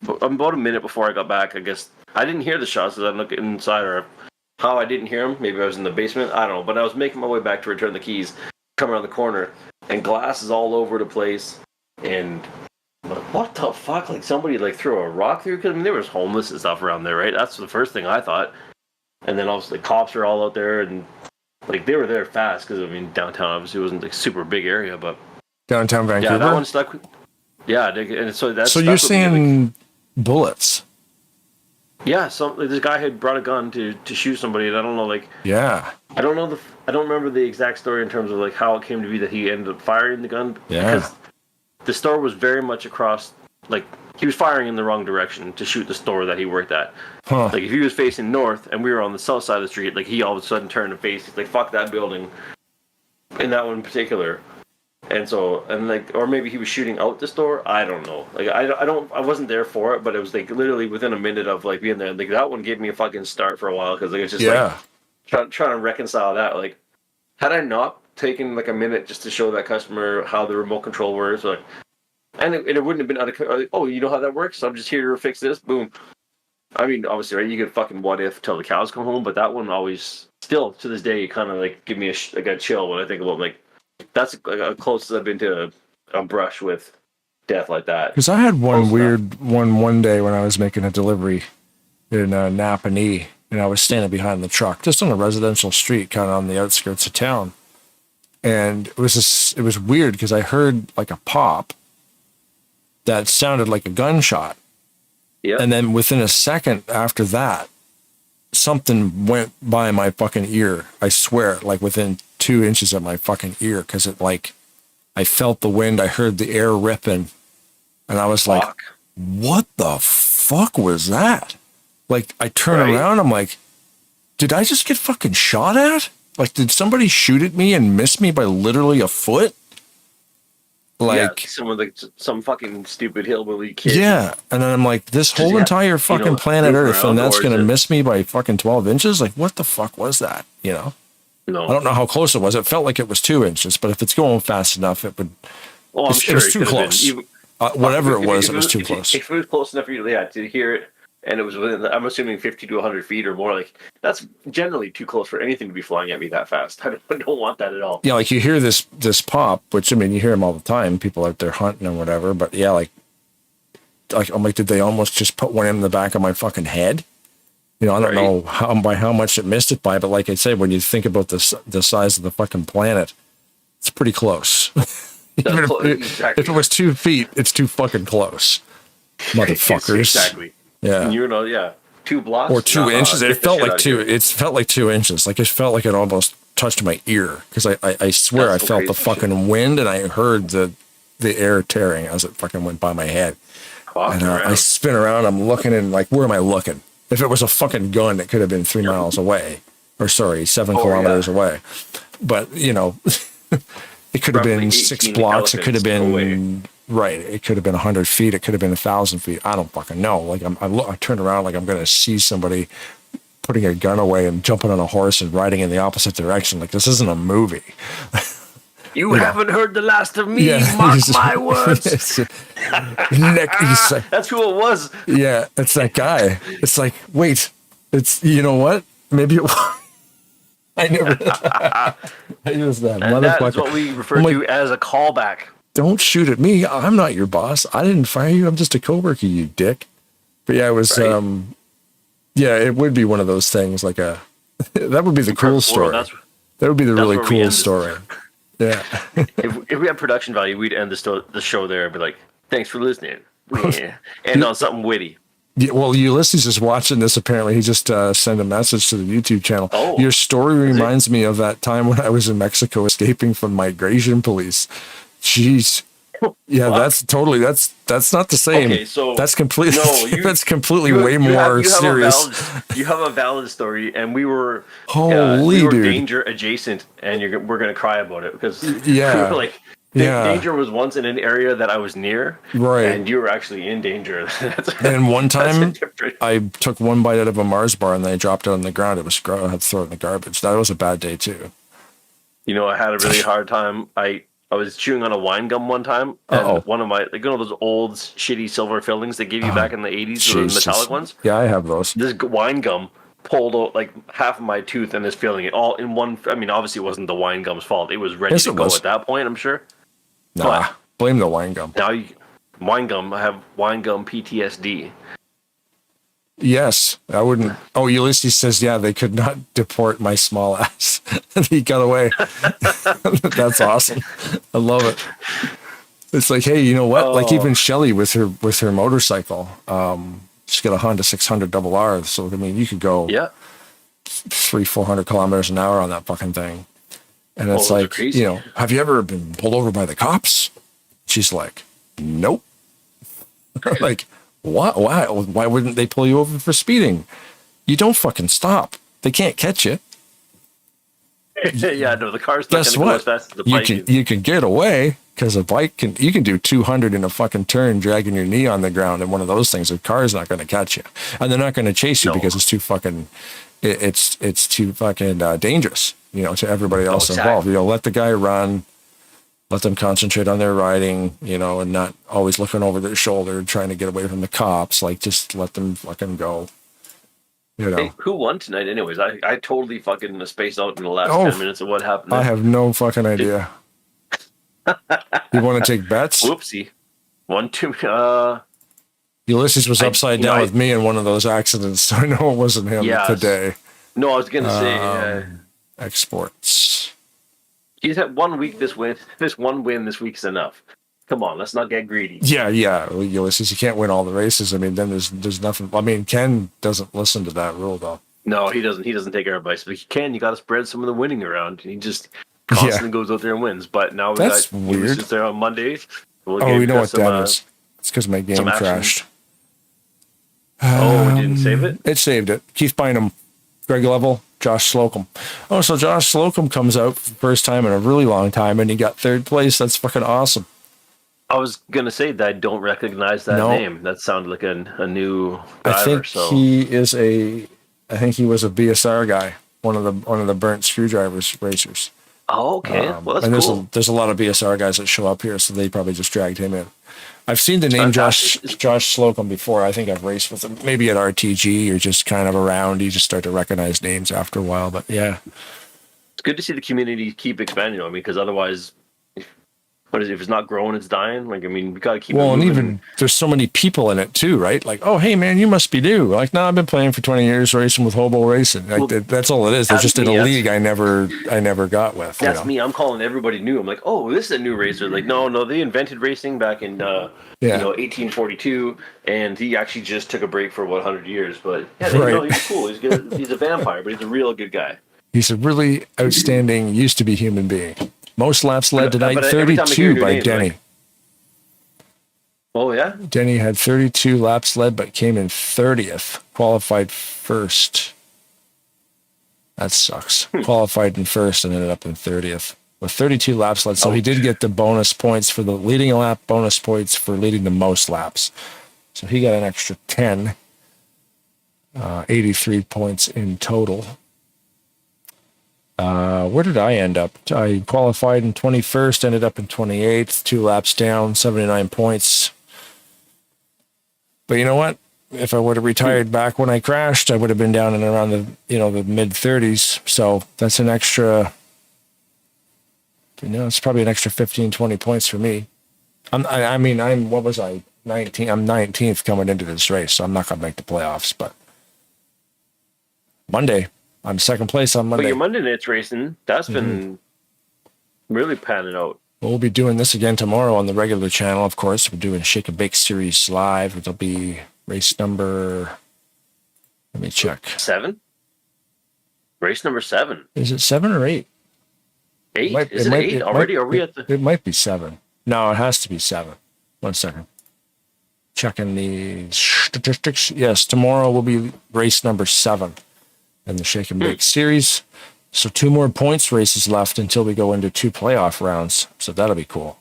about a minute before I got back. I guess I didn't hear the shots because I looked inside, or how I didn't hear them. Maybe I was in the basement. I don't know, but I was making my way back to return the keys, come around the corner, and glass is all over the place, and. But what the fuck? Like somebody like threw a rock through? Because I mean, there was homeless and stuff around there, right? That's the first thing I thought. And then obviously the cops are all out there, and like they were there fast because I mean downtown obviously wasn't like super big area, but downtown Vancouver. Yeah, that one stuck. Yeah, and so that's. So you're seeing bullets? Yeah, this guy had brought a gun to shoot somebody, and I don't know, like, Yeah. I don't remember the exact story in terms of like how it came to be that he ended up firing the gun. Yeah. Because the store was very much across, like, he was firing in the wrong direction to shoot the store that he worked at. Huh. Like, if he was facing north and we were on the south side of the street, like, he all of a sudden turned and faced, he's like, fuck that building. And that one in particular. And so, and like, or maybe he was shooting out the store. I don't know. Like, I wasn't there for it, but it was like literally within a minute of like being there. Like, that one gave me a fucking start for a while because like it's just like trying to reconcile that. Like, had I not taken like a minute just to show that customer how the remote control works, like, and it wouldn't have been out of, like, oh, you know how that works? So I'm just here to fix this. Boom. I mean, obviously, right? You could fucking what if till the cows come home, but that one always, still to this day, kind of like give me a chill when I think about like. That's like closest I've been to a brush with death like that. Because I had one weird one day when I was making a delivery in Napanee, and I was standing behind the truck, just on a residential street, kind of on the outskirts of town. And it was weird because I heard like a pop that sounded like a gunshot. Yeah. And then within a second after that, something went by my fucking ear. I swear, like within 2 inches of my fucking ear, because it like I felt the wind, I heard the air ripping, and I was like, what the fuck was that? Like, I turn around, I'm like, did I just get fucking shot at? Like, did somebody shoot at me and miss me by literally a foot? Like, yeah, some fucking stupid hillbilly kid. Yeah, and then I'm like, this whole entire fucking planet Earth, and that's gonna miss me by fucking 12 inches? Like, what the fuck was that? You know? No. I don't know how close it was. It felt like it was 2 inches, but if it's going fast enough, it would. Oh, I'm sure it was too close. Whatever it was too close. If it was close enough for you to hear it, and it was within, I'm assuming 50 to 100 feet or more, like, that's generally too close for anything to be flying at me that fast. I don't want that at all. Yeah, like you hear this pop, which, I mean, you hear them all the time, people out there hunting and whatever, but yeah, like I'm like, did they almost just put one in the back of my fucking head? You know, I don't know by how much it missed it by, but like I said, when you think about the size of the fucking planet, it's pretty close. If it was 2 feet, it's too fucking close. Motherfuckers. Exactly. Yeah. You know, yeah. 2 blocks. Or 2 inches. It felt like 2. It felt like 2 inches. Like, it felt like it almost touched my ear. Because I swear I felt the fucking wind, and I heard the air tearing as it fucking went by my head. And I spin around. I'm looking, and like, where am I looking? If it was a fucking gun, it could have been 3 miles away. Or sorry, 7 kilometers away. But, you know, it could have been 6 blocks. It could have been right. It could have been 100 feet. It could have been 1,000 feet. I don't fucking know. Like, I turn around like I'm going to see somebody putting a gun away and jumping on a horse and riding in the opposite direction. Like, this isn't a movie. You haven't heard the last of me. Mark my words. That's who it was. Yeah, it's that guy. It's like, wait, it's, you know what? Maybe it was. I never. It was that and motherfucker. That is what we refer to as a callback. Don't shoot at me. I'm not your boss. I didn't fire you. I'm just a coworker, you dick. But yeah, it was. Yeah, it would be one of those things. Like that would be the cool story. That would be the really cool story. Yeah. if we had production value, we'd end the show there and be like, "Thanks for listening." Yeah. And on something witty. Yeah, well, Ulysses is watching this. Apparently, he just sent a message to the YouTube channel. Oh, your story reminds me of that time when I was in Mexico escaping from migration police. Jeez. Yeah, that's not the same. Okay, so that's completely that's completely way more serious. You have a valid story, and we were dude, danger adjacent, and we're gonna cry about it because we were like. Danger was once in an area that I was near, right? And you were actually in danger. And one time, I took one bite out of a Mars bar and then I dropped it on the ground. It was gross. I had to throw it in the garbage. That was a bad day too. You know, I had a really hard time. I was chewing on a wine gum one time, and one of my those old shitty silver fillings they gave you back in the 80s, the metallic ones. Yeah, I have those. This wine gum pulled out like half of my tooth and is filling it all in one. I mean, obviously, it wasn't the wine gum's fault. It was ready to go at that point. I'm sure. Nah, blame the wine gum. Now, I have wine gum PTSD. Yes, I wouldn't. Oh, Ulysses says, yeah, they could not deport my small ass. He got away. That's awesome. I love it. It's like, hey, you know what? Like even Shelly with her motorcycle. She's got a Honda 600 double R. So, I mean, you could go 300-400 kilometers an hour on that fucking thing. And it's like, you know, have you ever been pulled over by the cops? She's like, nope. Like, what? Why wouldn't they pull you over for speeding? You don't fucking stop. They can't catch you. Yeah, no, the car's not going to go as fast as the bike. You can get away because a bike you can do 200 in a fucking turn, dragging your knee on the ground, and one of those things. A car is not going to catch you, and they're not going to chase you because it's too fucking. It's too fucking dangerous, you know, to everybody else involved. You know, let the guy run, let them concentrate on their riding, you know, and not always looking over their shoulder trying to get away from the cops. Like, just let them fucking go. You know. Hey, who won tonight anyways? I totally fucking spaced out in the last 10 minutes of what happened. I have no fucking idea. You want to take bets? Whoopsie. 1-2. Ulysses was upside down with me in one of those accidents, so I know it wasn't him today. No, I was going to say... exports. He's had 1 week this win. This one win this week's enough. Come on, let's not get greedy. Yeah. Well, Ulysses, you can't win all the races. I mean, then there's nothing. I mean, Ken doesn't listen to that rule, though. No, he doesn't. He doesn't take our advice. But you got to spread some of the winning around. He just constantly goes out there and wins. But now that's weird. Ulysses there on Monday. We know what that is. It's because my game crashed. It didn't save it? It saved it. Keith Bynum, Greg Level, Josh Slocum. Oh, so Josh Slocum comes out for the first time in a really long time, and he got third place. That's fucking awesome. I was going to say that I don't recognize that name. That sounded like a new driver. I think he was a BSR guy, one of the burnt screwdrivers racers. Oh, okay. Well, that's cool. There's a lot of BSR guys that show up here, so they probably just dragged him in. I've seen the name Josh Slocum before. I think I've raced with him, maybe at RTG or just kind of around. You just start to recognize names after a while, but yeah. It's good to see the community keep expanding on me, because otherwise, if it's not growing, it's dying. Like, I mean, we got to keep it moving. And even there's so many people in it too, right? Like, oh, hey man, you must be new. Like, no, I've been playing for 20 years racing with Hobo Racing. Like, that's all it is. They're just in a league I never got with. That's me. I'm calling everybody new. I'm like, oh, this is a new racer. Like, no, they invented racing back in 1842, and he actually just took a break for 100 years. But yeah, he's cool. He's good. He's a vampire, but he's a real good guy. He's a really outstanding, used to be human being. Most laps led tonight, 32 by Denny. Oh, yeah? Denny had 32 laps led, but came in 30th. Qualified first. That sucks. Qualified in first and ended up in 30th. With 32 laps led, so he did get the bonus points for the leading lap, bonus points for leading the most laps. So he got an extra 10. 83 points in total. Where did I end up? I qualified in 21st, ended up in 28th, 2 laps down, 79 points. But you know what? If I would have retired back when I crashed, I would have been down in around the mid 30s. So that's an extra, it's probably an extra 15, 20 points for me. What was I? 19. I'm 19th coming into this race, so I'm not going to make the playoffs, but Monday. I'm second place on Monday. But your Monday night's racing, that's been really panning out. We'll be doing this again tomorrow on the regular channel, of course. We're doing Shake and Bake Series live. It'll be race number, let me check. 7? Race number 7. Is it 7 or 8? 8? Is it 8 already? Are we at the... It might be 7. No, it has to be 7. 1 second. Checking the statistics. Yes, tomorrow will be race number 7. In the Shake and Bake Series. So 2 more points races left until we go into 2 playoff rounds. So that'll be cool.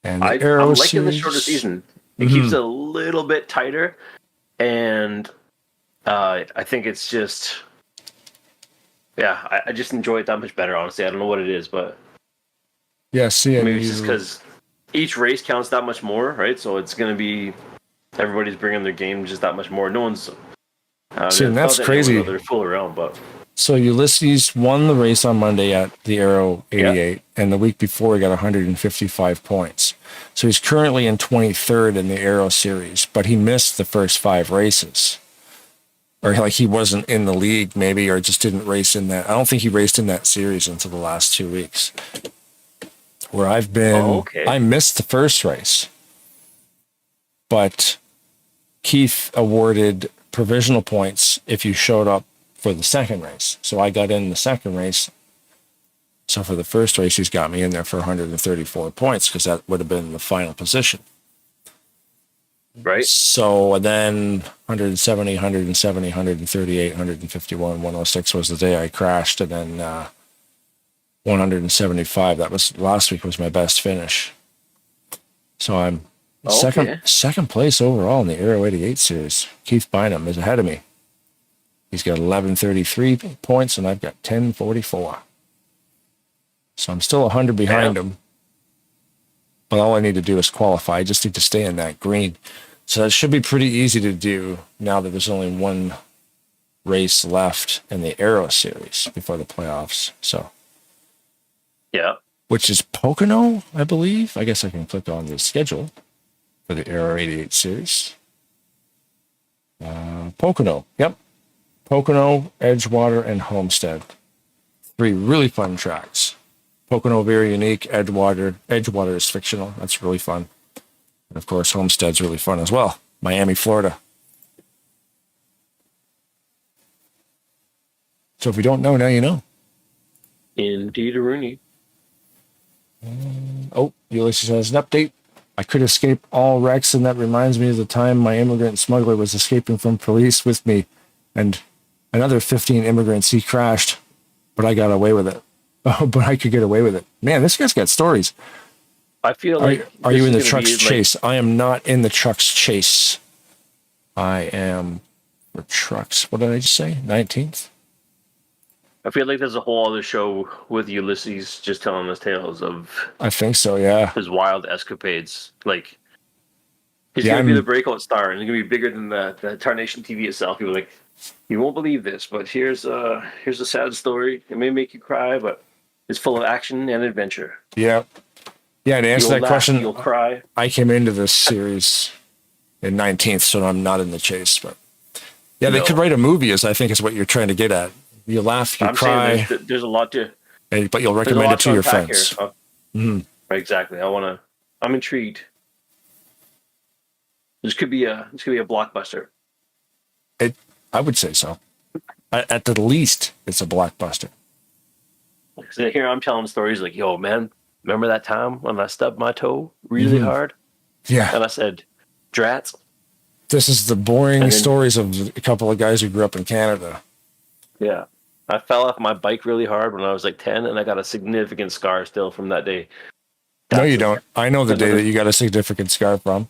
And I'm liking the shorter season. It keeps it a little bit tighter. And I think it's just... Yeah, I just enjoy it that much better, honestly. I don't know what it is, but... Yeah, maybe it's just because each race counts that much more, right? So it's going to be... Everybody's bringing their game just that much more. No one's... that's crazy. They're full around, but so Ulysses won the race on Monday at the Aero 88, and the week before he got 155 points. So he's currently in 23rd in the Aero series, but he missed the first 5 races, or like he wasn't in the league, maybe, or just didn't race in that. I don't think he raced in that series until the last 2 weeks. Where I've been, I missed the first race, but Keith awarded provisional points if you showed up for the second race. So I got in the second race. So for the first race, he's got me in there for 134 points because that would have been the final position. Right. So then 170, 170, 138, 151, 106 was the day I crashed. And then 175, that was last week was my best finish. So I'm second place overall in the Aero 88 series. Keith Bynum is ahead of me. He's got 1133 points and I've got 1044. So I'm still 100 behind him. But all I need to do is qualify. I just need to stay in that green. So that should be pretty easy to do now that there's only one race left in the Aero series before the playoffs. So, yeah. Which is Pocono, I believe. I guess I can click on the schedule for the Aero 88 series. Pocono. Yep. Pocono, Edgewater, and Homestead. 3 really fun tracks. Pocono, very unique. Edgewater is fictional. That's really fun. And of course, Homestead's really fun as well. Miami, Florida. So if you don't know, now you know. Indeed, Rooney. Oh, Ulysses has an update. I could escape all wrecks, and that reminds me of the time my immigrant smuggler was escaping from police with me and another 15 immigrants. He crashed, but I got away with it. Oh, but I could get away with it. Man, this guy's got stories. I feel like... Are you in the truck's chase? I am not in the truck's chase. I am for trucks. What did I just say? 19th? I feel like there's a whole other show with Ulysses just telling us tales of... I think so, yeah. His wild escapades. Like, he's going to be the breakout star, and he's going to be bigger than the Tarnation TV itself. People are like, you won't believe this, but here's a sad story. It may make you cry, but it's full of action and adventure. Yeah. Yeah, to answer that question, you'll cry. I came into this series in 19th, so I'm not in the chase. But yeah, they could write a movie, I think is what you're trying to get at. You laugh, you cry. There's a lot to... But you'll recommend it to your friends. Right, exactly. I'm intrigued. This could be a blockbuster. I would say so. At the least, it's a blockbuster. So here I'm telling stories like, yo, man, remember that time when I stubbed my toe really hard? Yeah. And I said, drats. This is the boring stories of a couple of guys who grew up in Canada. Yeah. I fell off my bike really hard when I was like 10, and I got a significant scar still from that day. No, you don't. I know the day that you got a significant scar from.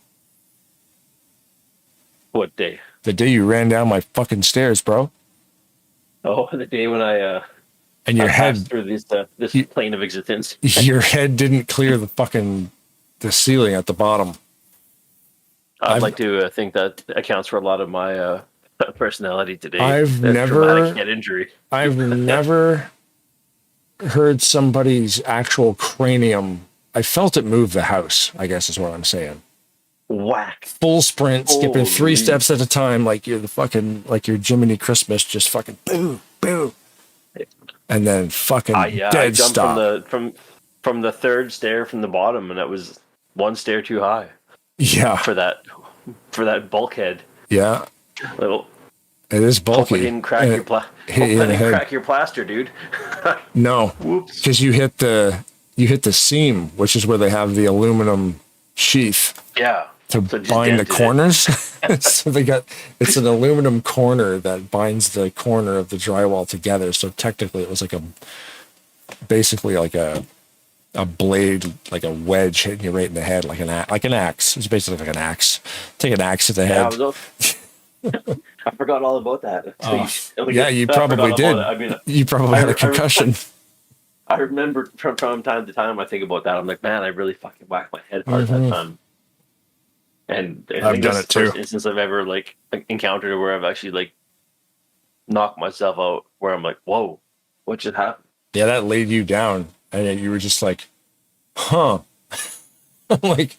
What day? The day you ran down my fucking stairs, bro. Oh, the day when I and your head through this plane of existence. Your head didn't clear the ceiling at the bottom. I'd like to think that accounts for a lot of my personality today. I've never head injury. I've never heard somebody's actual cranium. I felt it move the house, I guess is what I'm saying. Whack. Full sprint, skipping 3 steps at a time, like you're you're Jiminy Christmas, just fucking boom, boom. And then fucking dead I jumped stop. From the 3rd stair from the bottom, and that was 1 stair too high. Yeah. For that bulkhead. Yeah. Little. It is bulky. Hope I didn't crack crack your plaster, dude. No. Whoops. Because you hit the seam, which is where they have the aluminum sheath. Yeah. To bind the corners. So it's an aluminum corner that binds the corner of the drywall together. So technically it was basically like a blade, like a wedge hitting you right in the head, like an axe. It's basically like an axe. Take an axe to the head. I forgot all about that. Yeah, you probably did. I mean, you probably had a concussion. I remember from time to time I think about that. I'm like, man, I really fucking whacked my head hard that time. And I think done that's it the too. first instance I've ever encountered where I've actually knocked myself out. Where I'm like, whoa, what just happened? Yeah, that laid you down, and you were just like, huh? I'm like,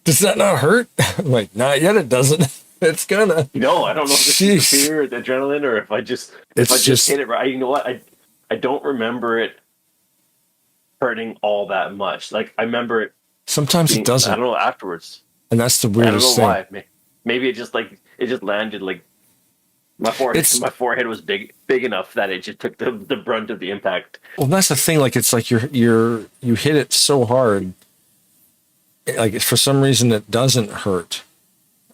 does that not hurt? I'm like, not yet. It doesn't. It's gonna. No, I don't know if it's the fear, the adrenaline, or if I just hit it right. You know what? I don't remember it hurting all that much. Like I remember it. Sometimes it doesn't. I don't know afterwards. And that's the weirdest thing. I don't know why. maybe it just landed like my forehead. My forehead was big enough that it just took the brunt of the impact. Well, that's the thing. Like, it's like you hit it so hard, like for some reason it doesn't hurt,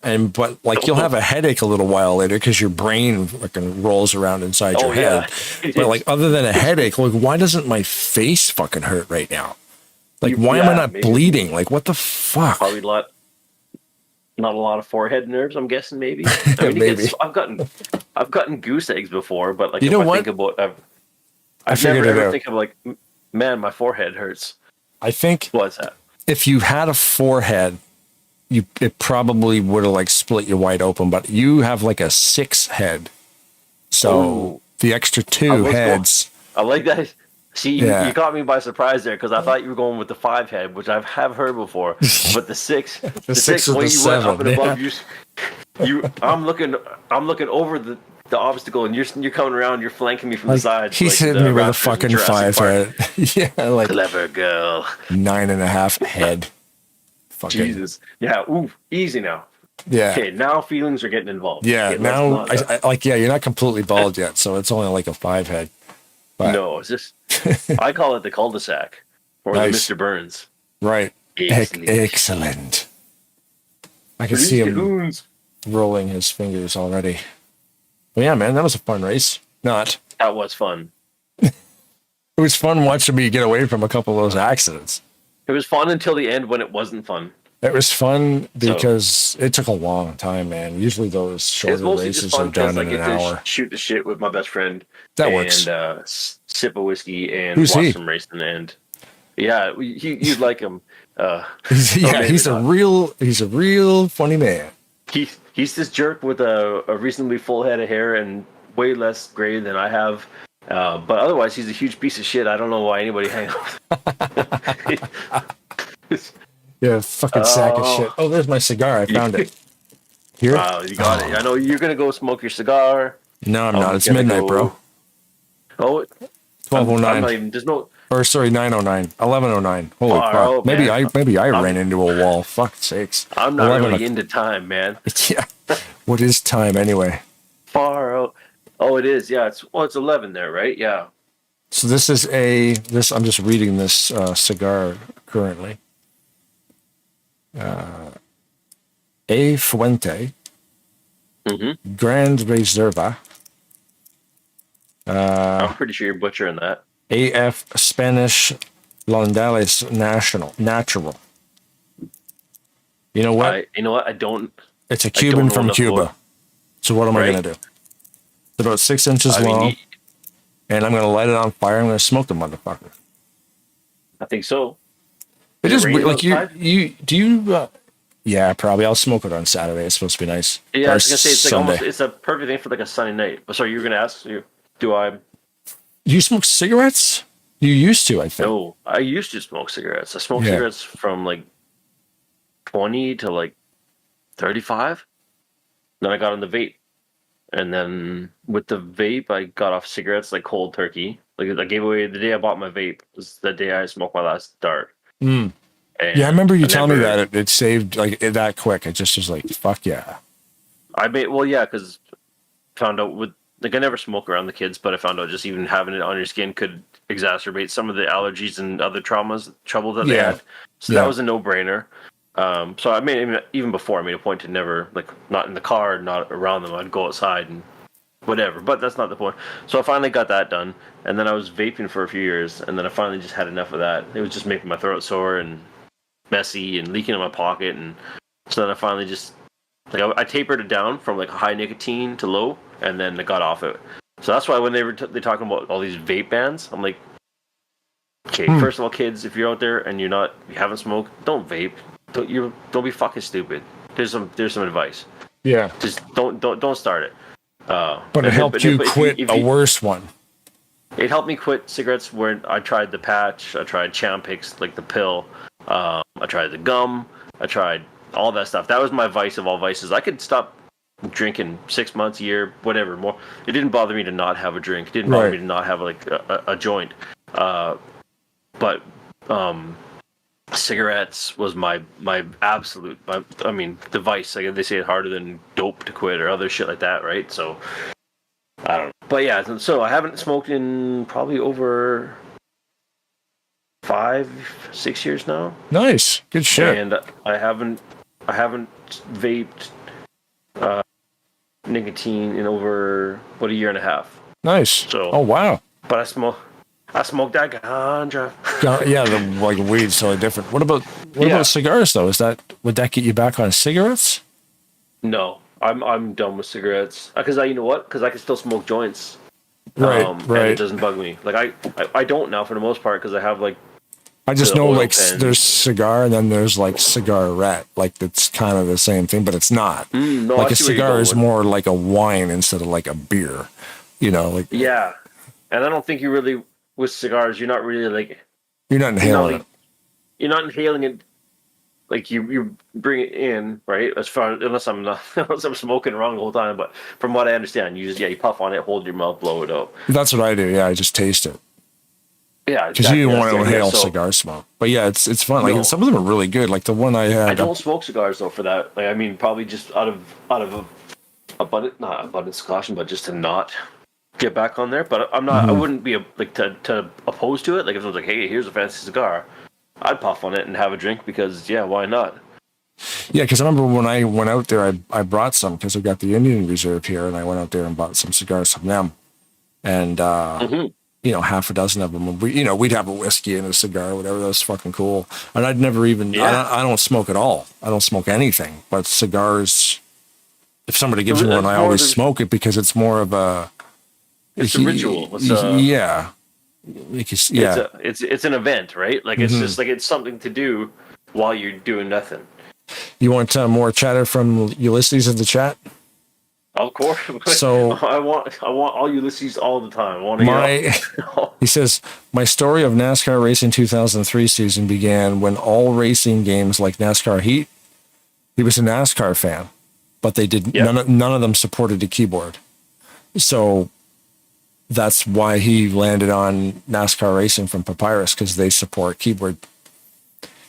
but like you'll have a headache a little while later because your brain fucking rolls around inside your head. Yeah. But like, other than a headache, like, why doesn't my face fucking hurt right now? Like, why am I not bleeding? Like, what the fuck? Probably not a lot of forehead nerves. I'm guessing maybe. I mean, Maybe. I've gotten goose eggs before, but like, You know if I what? think about, I I've figured never it ever out. think of like, man, my forehead hurts. I think What's that? if you had a forehead, it probably would have like split you wide open. But you have like a 6 head, so the extra 2 heads. I like that. See, Yeah. you caught me by surprise there because I thought you were going with the 5 head, which I have heard before. But the 6, The 6 or when the you went up 7, and above, I'm looking over the obstacle, and you're coming around, you're flanking me from the side. He's like hitting me with a Raptors in fucking Jurassic 5 Park. head. Yeah, like Clever girl. 9.5 head. Fucking Jesus. Yeah. Ooh. Easy now. yeah. Okay. Now feelings are getting involved. Yeah, Okay, now let's not- I like you're not completely bald yet, so it's only like a 5 head. But, no, it's just I call it the cul-de-sac or Nice. the Mr. Burns. right. Excellent. Excellent. I can see him Hoons. rolling his fingers already. Well, yeah, man, that was a fun race. Not. That was fun. It was fun watching me get away from a couple of those accidents. It was fun until the end when it wasn't fun. It was fun because it took a long time, man. Usually those It's shorter mostly races just are fun because done I in get an to hour. shoot the shit with my best friend. That and, works. Sip a whiskey and Who's watch he? some racing. And yeah, you'd like him. He's a real funny man. He's this jerk with a reasonably full head of hair and way less gray than I have. But otherwise, he's a huge piece of shit. I don't know why anybody hangs out with. Yeah, fucking sack of shit. Oh, there's my cigar. I found it. Here? Wow, you got it. I know you're gonna go smoke your cigar. No, I'm not. It's midnight, bro. Oh, 12:09. I'm not even. There's no. Or sorry, 9:09. 11:09. Holy Far fuck. out, Maybe man. I ran into a wall. Fuck sakes. I'm not 11 really into time, man. Yeah. What is time anyway? Far out. Oh, it is. Yeah, it's 11 there, right? Yeah. So this is I'm just reading this cigar currently. A Fuente Grand Reserva. I'm pretty sure you're butchering that. AF Spanish Londales Natural. You know what? I don't. It's a Cuban from Cuba. So what am I going to do? It's about 6 inches long. And I'm going to light it on fire. I'm going to smoke the motherfucker. I think so. It is weird. Like outside? yeah, probably. I'll smoke it on Saturday. It's supposed to be nice. Yeah, Or I was gonna say it's like Sunday. almost. It's a perfect thing for like a sunny night. Oh, sorry, you were gonna ask. Do I? You smoke cigarettes? You used to, I think. No, I used to smoke cigarettes. I smoked Yeah. cigarettes from like 20 to like 35. Then I got on the vape, and then with the vape, I got off cigarettes like cold turkey. Like I gave away the day I bought my vape was the day I smoked my last dart. Mm. And Yeah, I remember you telling me that it saved like it that quick. It just was like, fuck yeah. Because found out with like I never smoke around the kids, but I found out just even having it on your skin could exacerbate some of the allergies and other trouble that they Yeah. had. So Yeah. that was a no-brainer. So I made even before I made a point to never like not in the car, not around them. I'd go outside and whatever. But that's not the point. So I finally got that done, and then I was vaping for a few years, and then I finally just had enough of that. It was just making my throat sore and messy and leaking in my pocket, and so then I finally just like I tapered it down from like high nicotine to low, and then I got off it. So that's why when they're talking about all these vape bans, I'm like, okay, first of all, kids, if you're out there and you haven't smoked, don't vape. Don't be fucking stupid. There's some advice. Yeah. Just don't start it. But it helped you quit a worse one. It helped me quit cigarettes where I tried the patch, I tried Champix, like the pill, I tried the gum, I tried all that stuff. That was my vice of all vices. I could stop drinking 6 months, a year, whatever more. It didn't bother me to not have a drink. It didn't bother me to not have like a joint. But cigarettes was my absolute, I mean, the vice. Like they say it's harder than dope to quit or other shit like that, right? So I don't know. But yeah, so I haven't smoked in probably over 5-6 years now. Nice, good shit. And I haven't vaped nicotine in over about a year and a half. Nice. So oh wow. But I smoke that ganja. Yeah, like weed's totally different. What about cigars though? Would that get you back on cigarettes? No, I'm done with cigarettes because you know what? Because I can still smoke joints. Right. And it doesn't bug me. Like I don't now for the most part because I have like. I just know like there's cigar and then there's like cigarette. Like it's kind of the same thing, but it's not. No, like a cigar is more like a wine instead of like a beer. You know, like yeah. And I don't think you really with cigars. You're not really like. You're not inhaling it. You're not inhaling it. Like you bring it in, right? As far unless I'm smoking wrong the whole time, but from what I understand, you just you puff on it, hold your mouth, blow it out. That's what I do. Yeah, I just taste it. Yeah, because you want to inhale cigar smoke. But yeah, it's fun. Like some of them are really good. Like the one I had. I don't smoke cigars though for that. Like I mean, probably just out of not abundance of caution, but just to not get back on there. But I'm not. I wouldn't be like to oppose to it. Like if it was like, hey, here's a fancy cigar, I'd puff on it and have a drink because why not? Yeah, because I remember when I went out there, I brought some because I've got the Indian Reserve here, and I went out there and bought some cigars from them, and half a dozen of them. We'd have a whiskey and a cigar, or whatever. That was fucking cool. And I'd never even. I don't smoke at all. I don't smoke anything. But cigars, if somebody gives me one, I always smoke it because it's more of a. It's a ritual. Yeah. It's an event, right? Like it's just like it's something to do while you're doing nothing. You want more chatter from Ulysses in the chat? Of course. So I want all Ulysses all the time. I want to He says, my story of NASCAR Racing 2003 season began when all racing games like NASCAR Heat, he was a NASCAR fan, but they did none of them supported a keyboard. So that's why he landed on NASCAR Racing from Papyrus, because they support keyboard.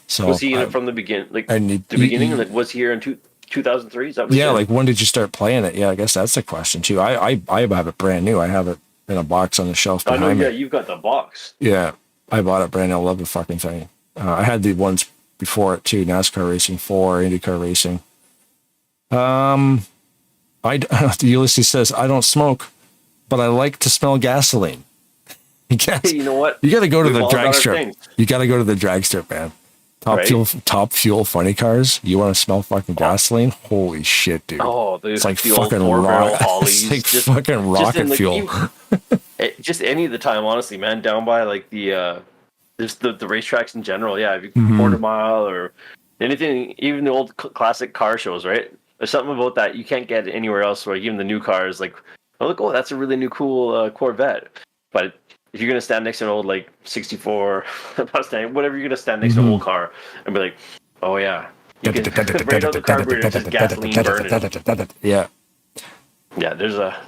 So was he in it from the beginning? Like the beginning? Like was he here in 2003? Is that what like when did you start playing it? Yeah, I guess that's the question too. I have it brand new. I have it in a box on the shelf behind me. Yeah, you've got the box. Yeah, I bought it brand new. I love the fucking thing. I had the ones before it too. NASCAR Racing 4, IndyCar Racing. Ulysses says, I don't smoke, but I like to smell gasoline. Hey, you know what? You got to go to the drag strip. You got to go to the drag strip, man. Top fuel funny cars. You want to smell fucking gasoline? Holy shit, dude! Oh, it's like fucking rocket. It's like fucking rocket fuel. Just any of the time, honestly, man. Down by like the just the racetracks in general. Yeah, if you quarter mile or anything, even the old classic car shows, right? There's something about that you can't get anywhere else. Where even the new cars, like, oh, that's a really new cool Corvette, but if you're gonna stand next to an old like 64 Mustang, whatever, you're gonna stand next to an old car and be like, oh yeah, you can right out the carburetor, it's just gasoline burning. Yeah. There's a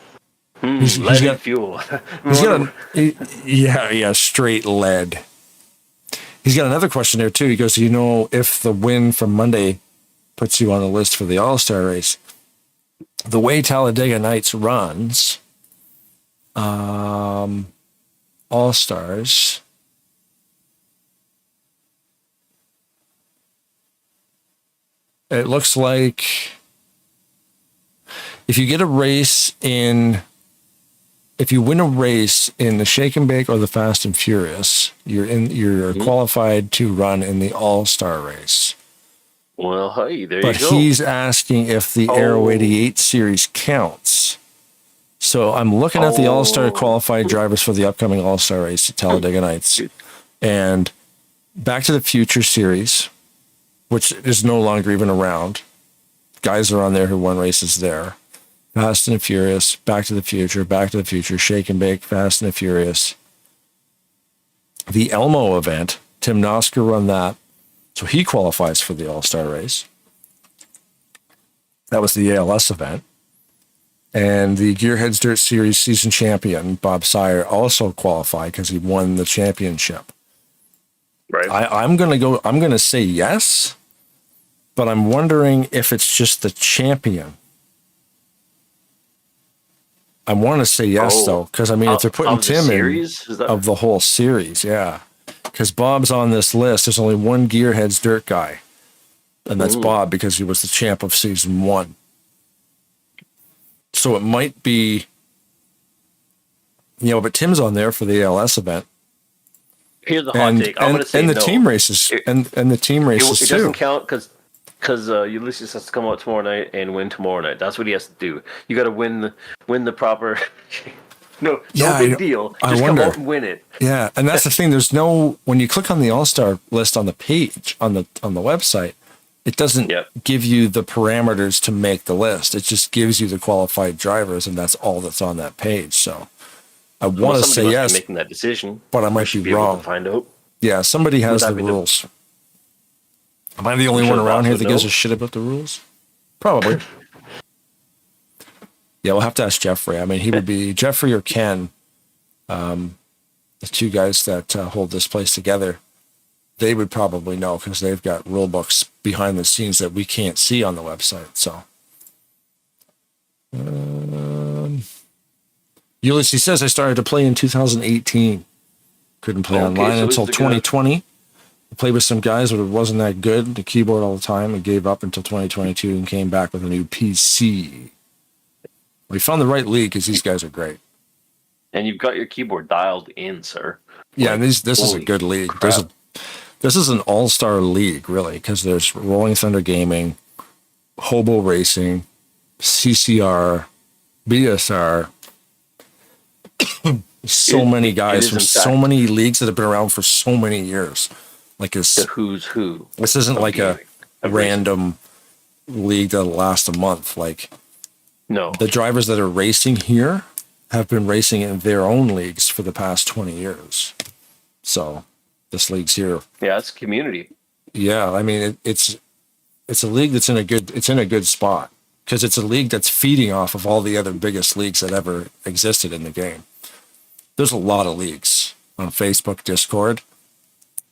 lead fuel. Straight lead. He's got another question there too. He goes, if the win from Monday puts you on the list for the All-Star race? The way Talladega Nights runs, All-Stars, it looks like if you win a race in the Shake and Bake or the Fast and Furious, you're qualified to run in the All-Star race. Well, hey, there you go. But he's asking if the Aero 88 series counts. So I'm looking at the All-Star qualified drivers for the upcoming All-Star race at Talladega Nights. And Back to the Future series, which is no longer even around. Guys are on there who won races there. Fast and Furious, Back to the Future, Shake and Bake, Fast and the Furious. The Elmo event, Tim Nosker run that. So he qualifies for the All-Star race. That was the ALS event. And the Gearheads Dirt Series season champion, Bob Sire, also qualified because he won the championship. Right. I'm gonna say yes, but I'm wondering if it's just the champion. I want to say yes though, because I mean, if they're putting of the Tim series? Is that... of the whole series, yeah. Because Bob's on this list. There's only one Gearheads dirt guy, and that's Bob because he was the champ of season 1. So it might be, but Tim's on there for the ALS event. Here's the hot take. I'm going to say and the no. team races and the team races it too. Doesn't count because Ulysses has to come out tomorrow night and win tomorrow night. That's what he has to do. You got to win the proper. No big deal. Just come out and win it. Yeah, and that's the thing. There's no, when you click on the All-Star list on the page on the website, it doesn't give you the parameters to make the list. It just gives you the qualified drivers, and that's all that's on that page. So I want to say yes, making that decision, but I might be wrong. Able to find out. Yeah, somebody has the rules. Am I the only one around here that gives a shit about the rules? Probably. Yeah, we'll have to ask Jeffrey. I mean, he would be Jeffrey or Ken, the two guys that hold this place together. They would probably know because they've got rule books behind the scenes that we can't see on the website. So, Ulysses says I started to play in 2018. Couldn't play online until 2020. I played with some guys, but it wasn't that good. The keyboard all the time. I gave up until 2022 and came back with a new PC. We found the right league because these guys are great. And you've got your keyboard dialed in, sir. Yeah, and this is a good league. This is an all-star league, really, because there's Rolling Thunder Gaming, Hobo Racing, CCR, BSR. So many guys from so many leagues that have been around for so many years. Like it's the who's who. This isn't like a random league that'll last a month. Like, no, the drivers that are racing here have been racing in their own leagues for the past 20 years. So this league's here. Yeah, it's a community. Yeah, I mean it's a league that's in a good spot because it's a league that's feeding off of all the other biggest leagues that ever existed in the game. There's a lot of leagues on Facebook, Discord.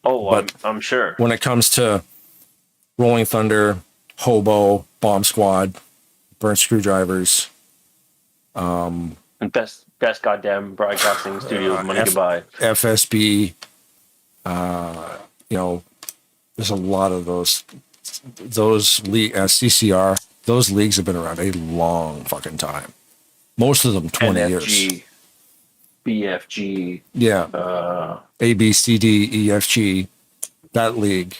Oh, but I'm sure. When it comes to Rolling Thunder, Hobo, Bomb Squad, Burnt Screwdrivers, and best goddamn broadcasting studios money to buy. FSB, there's a lot of those CCR. Those leagues have been around a long fucking time. Most of them 20 NFG, years. BFG. Yeah. A, B, C, D, E, F, G. That league.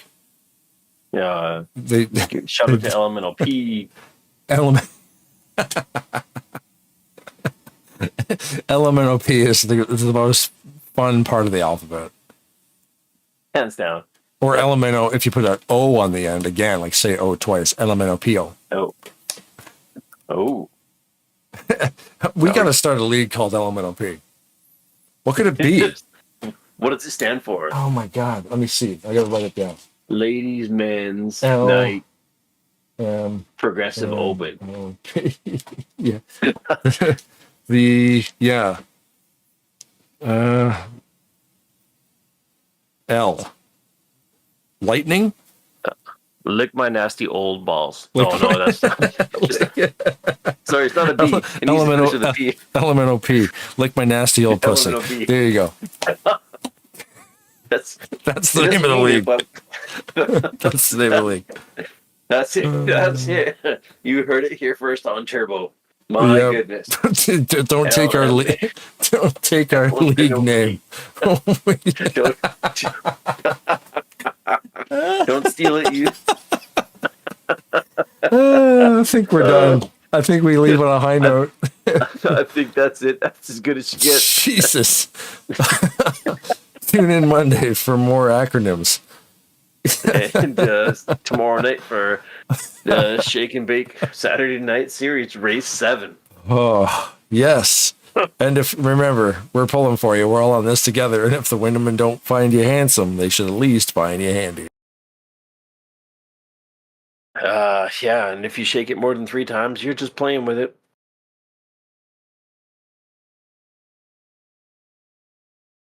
Yeah. Shout out to Elemental P. Elemental P is the most fun part of the alphabet. Hands down. Or Elemento, if you put an O on the end, again, like say O twice. Elemento P-O. Oh. We got to start a league called Elemental P. What could it be? What does it stand for? Oh my God. Let me see. I got to write it down. Ladies, Men's Night. Progressive Open. Yeah. L. Lightning? Lick my nasty old balls. No, that's not. Sorry, it's not a B. It needs to finish with a P. Elemental P. Lick my nasty old pussy. There you go. That's the name of the league. That's the name of the league. That's it. That's it. You heard it here first on Turbo. My goodness. Don't take our league. Don't take our league name. Don't steal it, you. I think we're done. I think we leave on a high note. I think that's it. That's as good as you get. Jesus. Tune in Monday for more acronyms. And tomorrow night for the Shake and Bake Saturday Night Series Race 7. Oh, yes. And remember, we're pulling for you. We're all on this together. And if the Windermen don't find you handsome, they should at least find you handy. Yeah, and if you shake it more than 3 times, you're just playing with it.